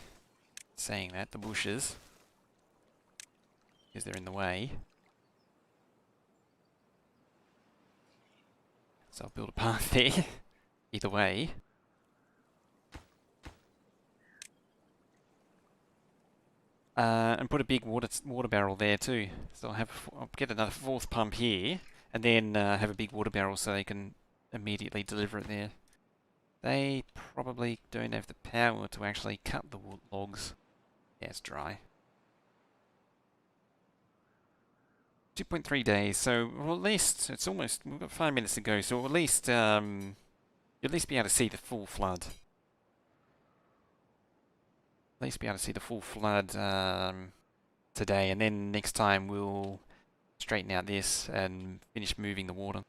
Saying that, the bushes. because they're in the way. So I'll build a path there, either way. And put a big water barrel there too. So I'll get another fourth pump here, and then have a big water barrel so they can immediately deliver it there. They probably don't have the power to actually cut the logs. Yeah, it's dry. 2.3 days, so well, at least it's almost, we've got 5 minutes to go, so at least you'll at least be able to see the full flood. At least be able to see the full flood today, and then next time we'll straighten out this and finish moving the water.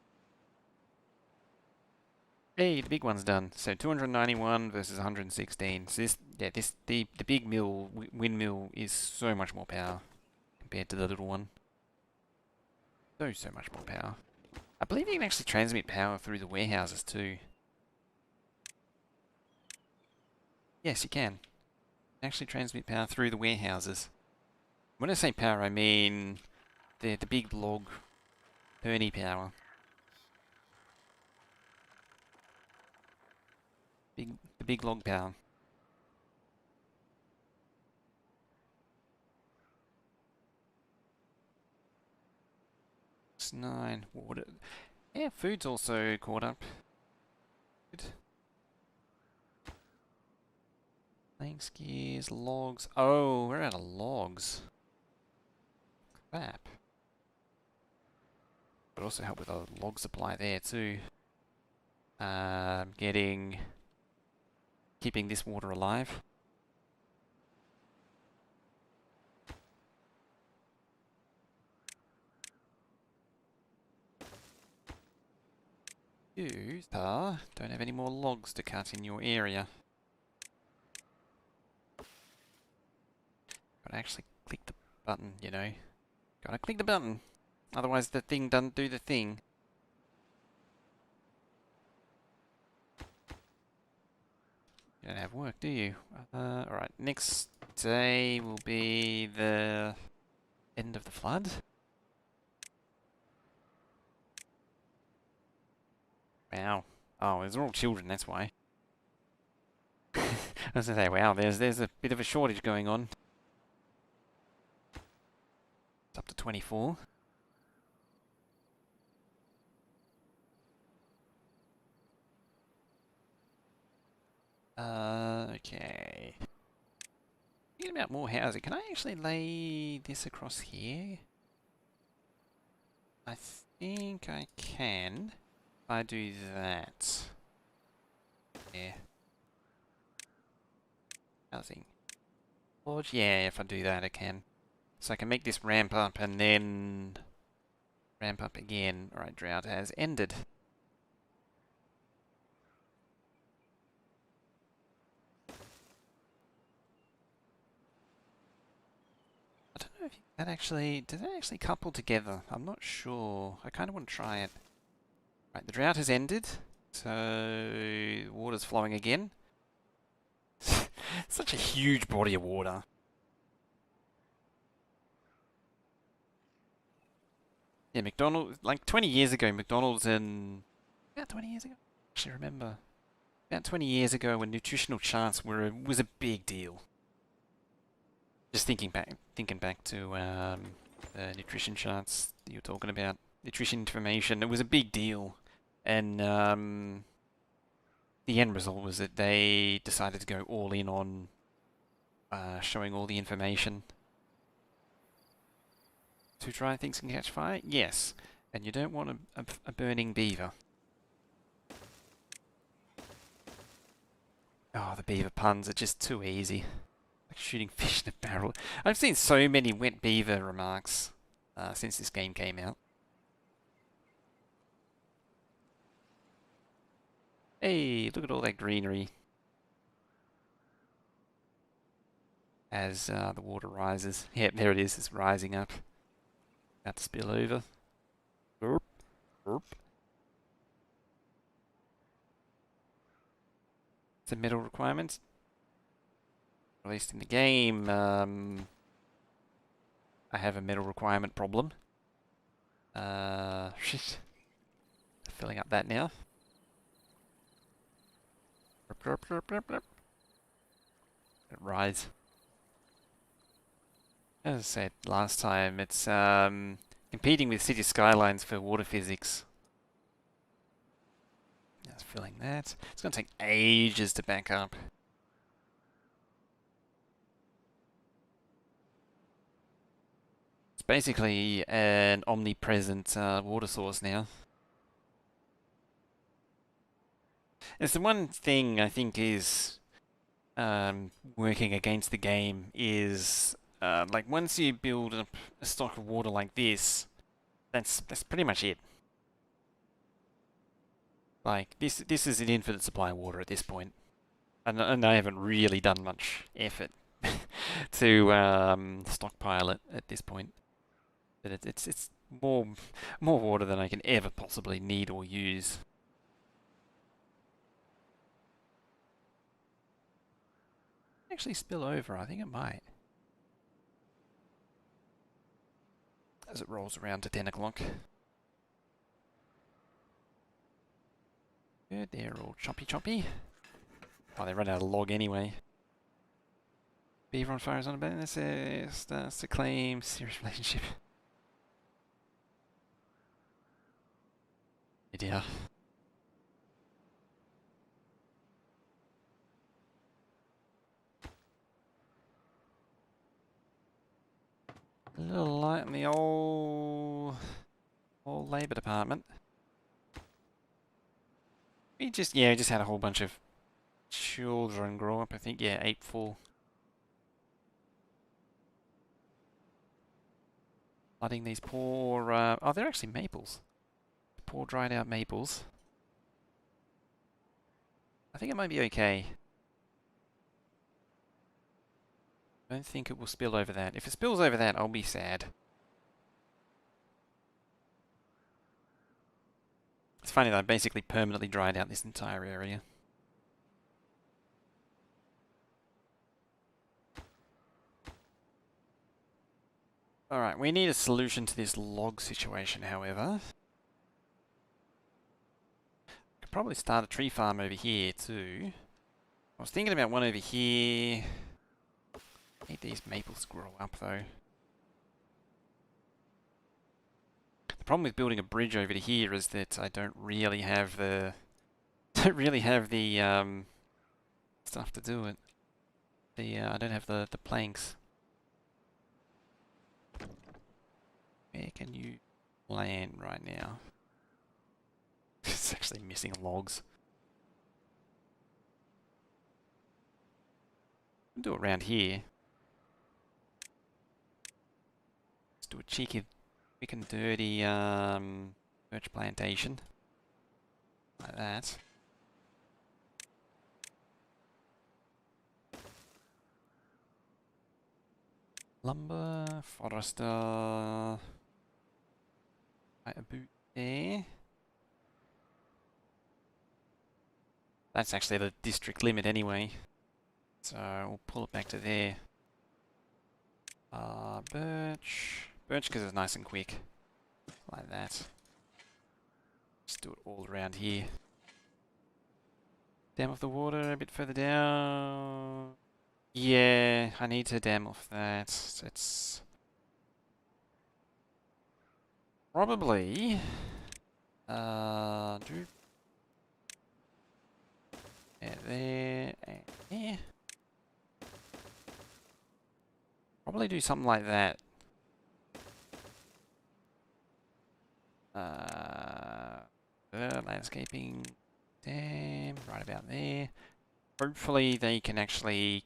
Hey, the big one's done. So 291 versus 116. So the big windmill is so much more power compared to the little one. So much more power. I believe you can actually transmit power through the warehouses too. Yes, you can. Actually transmit power through the warehouses. When I say power, I mean the big log pony power. The big log power. It's 9 water. Yeah, food's also caught up. Good. Planks, gears, logs. Oh, we're out of logs. Crap. But also help with a log supply there too. Keeping this water alive. You, sir, don't have any more logs to cut in your area. Gotta actually click the button, you know. Gotta click the button. Otherwise the thing doesn't do the thing. You don't have work, do you? Alright, next day will be the end of the flood. Wow. Oh, these are all children, that's why. I was gonna say, wow, there's a bit of a shortage going on. It's up to 24. Okay. Thinking about more housing. Can I actually lay this across here? I think I can. If I do that. Yeah. Housing. Lodge? Yeah, if I do that I can. So I can make this ramp up and then ramp up again. Alright, drought has ended. I don't know if that actually, does that actually couple together? I'm not sure. I kind of want to try it. Right, the drought has ended, so water's flowing again. Such a huge body of water. Yeah, McDonald's, like 20 years ago, McDonald's in, about 20 years ago? I actually remember. About 20 years ago when nutritional charts was a big deal. Just thinking back to the nutrition charts that you were talking about, nutrition information, it was a big deal. And the end result was that they decided to go all in on showing all the information. Too dry things can catch fire? Yes. And you don't want a burning beaver. Oh, the beaver puns are just too easy. Like shooting fish in a barrel. I've seen so many wet beaver remarks since this game came out. Hey, look at all that greenery. As the water rises. Yeah, there it is, it's rising up. About to spill over. Burp, burp. It's a metal requirement. Released in the game. I have a metal requirement problem. Shit. Filling up that now. Rise. As I said last time, it's competing with City Skylines for water physics. Just filling that. It's going to take ages to back up. It's basically an omnipresent water source now. It's the one thing I think is working against the game is like once you build up a stock of water like this, that's pretty much it. Like this is an infinite supply of water at this point, and I haven't really done much effort to stockpile it at this point. But it's more water than I can ever possibly need or use. Actually spill over, I think it might. As it rolls around to 10 o'clock. Good, they're all choppy. Oh, they run out of log anyway. Beaver on fire is on about this. Starts to claim serious relationship. Idea. A little light in the old Labour department. We just had a whole bunch of children grow up. I think 8 full. Flooding these poor. Oh, they're actually maples. Poor dried out maples. I think it might be okay. I don't think it will spill over that. If it spills over that, I'll be sad. It's funny that I basically permanently dried out this entire area. Alright, we need a solution to this log situation, however. Could probably start a tree farm over here, too. I was thinking about one over here. Need these maples to grow up, though. The problem with building a bridge over to here is that I don't really have the stuff to do it. I don't have the planks. Where can you land right now? It's actually missing logs. I'll do it around here. Let's do a cheeky, quick and dirty birch plantation. Like that. Lumber, forester. Right, a boot there. That's actually the district limit anyway. So we'll pull it back to there. Birch. Birch because it's nice and quick. Like that. Just do it all around here. Dam off the water a bit further down. Yeah, I need to dam off that. It's probably do there and there. Probably do something like that. Landscaping dam right about there. Hopefully they can actually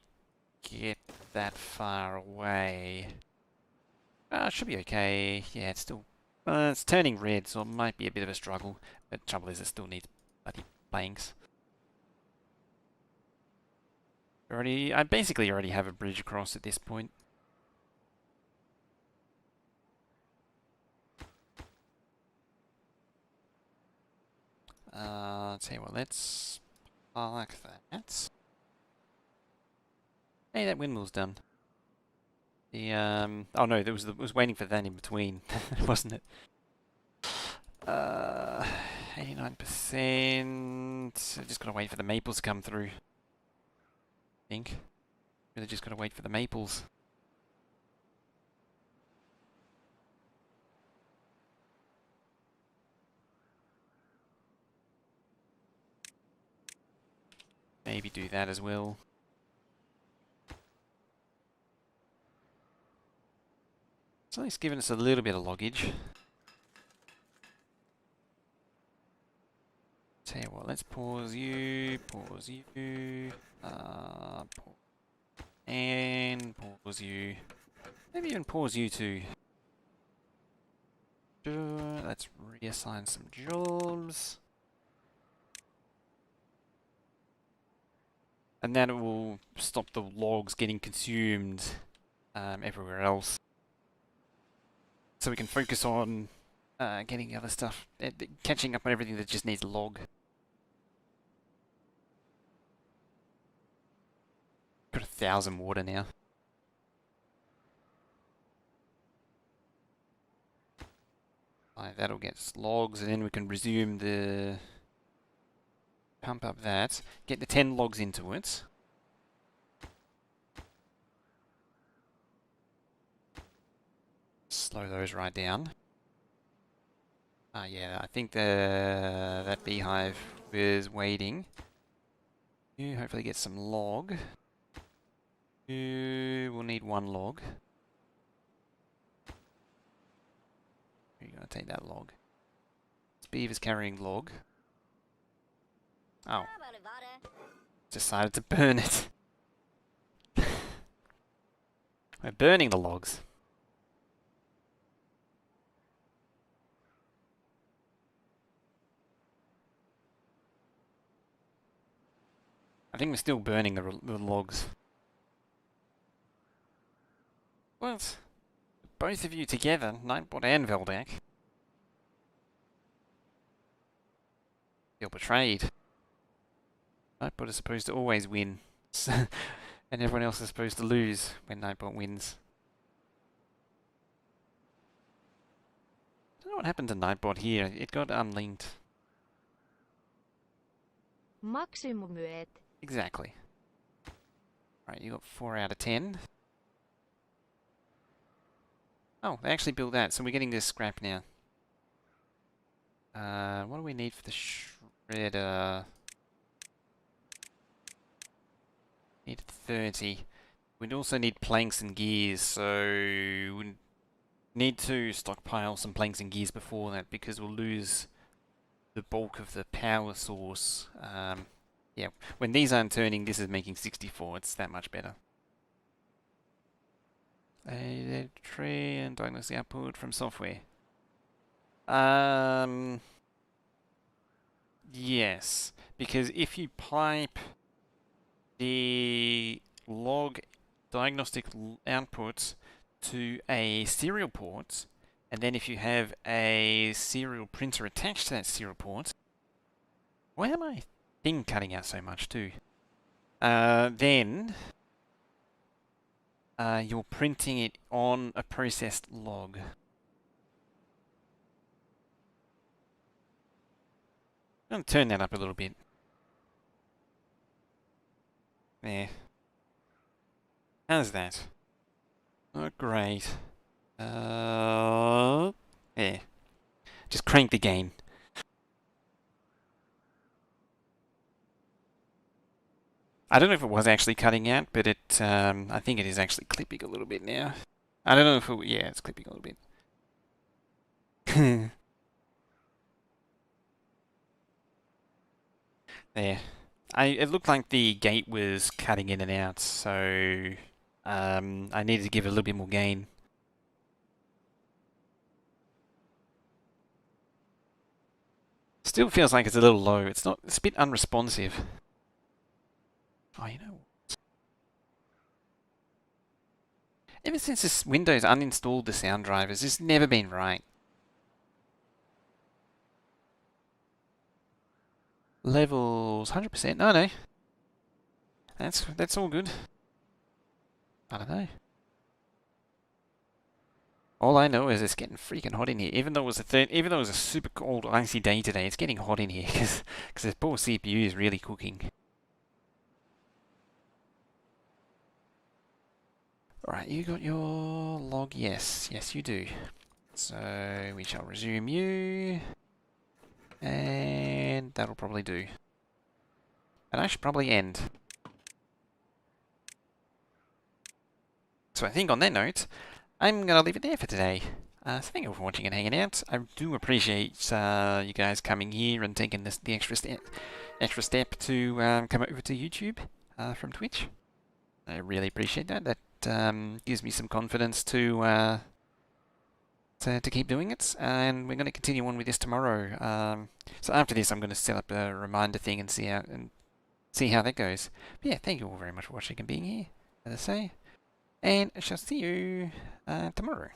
get that far away. It should be okay. Yeah, it's still it's turning red, so it might be a bit of a struggle. But the trouble is, it still needs bloody planks. I basically already have a bridge across at this point. I'll tell you what, let's park that. Hey, that windmill's done. The oh no, there was waiting for that in between, wasn't it? 89%. Just gotta wait for the maples to come through. I think. Really just gotta wait for the maples. Maybe do that as well. It's at least giving us a little bit of loggage. Tell you what, let's pause you, and pause you. Maybe even pause you too. Let's reassign some jobs. And then it will stop the logs getting consumed everywhere else. So we can focus on getting the other stuff, catching up on everything that just needs a log. Got 1,000 water now. Right, that'll get us logs, and then we can resume the... Pump up that. Get the 10 logs into it. Slow those right down. Yeah, I think that beehive is waiting. You hopefully get some log. You will need 1 log. You're gonna take that log. This beaver's carrying log. Oh. Decided to burn it. We're burning the logs. I think we're still burning the logs. Well, both of you together, Nightbot and Veldak. Feel betrayed. Nightbot is supposed to always win. And everyone else is supposed to lose when Nightbot wins. I don't know what happened to Nightbot here. It got unlinked. Maksimumyöt. Exactly. Right, you got 4 out of 10. Oh, they actually built that, so we're getting this scrap now. What do we need for the shredder? Need 30. We'd also need planks and gears, so we need to stockpile some planks and gears before that because we'll lose the bulk of the power source. Yeah, when these aren't turning, this is making 64. It's that much better. A tree and diagnose the output from software. Yes, because if you pipe the log diagnostic output to a serial port, and then if you have a serial printer attached to that serial port, why am I thing cutting out so much too? Then you're printing it on a processed log. I'm going to turn that up a little bit. There. How's that? Oh, great. There. Just crank the gain. I don't know if it was actually cutting out, but it, I think it is actually clipping a little bit now. I don't know if it, yeah, it's clipping a little bit. There. It looked like the gate was cutting in and out, so I needed to give it a little bit more gain. Still feels like it's a little low. It's not. It's a bit unresponsive. Oh, you know what? Ever since this Windows uninstalled the sound drivers, it's never been right. Levels 100%. No. That's all good. I don't know. All I know is it's getting freaking hot in here. Even though it was even though it was a super cold, icy day today, it's getting hot in here because this poor CPU is really cooking. Alright, you got your log? Yes, yes you do. So we shall resume you. And that'll probably do. And I should probably end. So I think on that note, I'm going to leave it there for today. So thank you for watching and hanging out. I do appreciate you guys coming here and taking the extra step to come over to YouTube from Twitch. I really appreciate that. That gives me some confidence to keep doing it, and we're going to continue on with this tomorrow. So after this, I'm going to set up a reminder thing and see how that goes. But yeah, thank you all very much for watching and being here, as I say, and I shall see you tomorrow.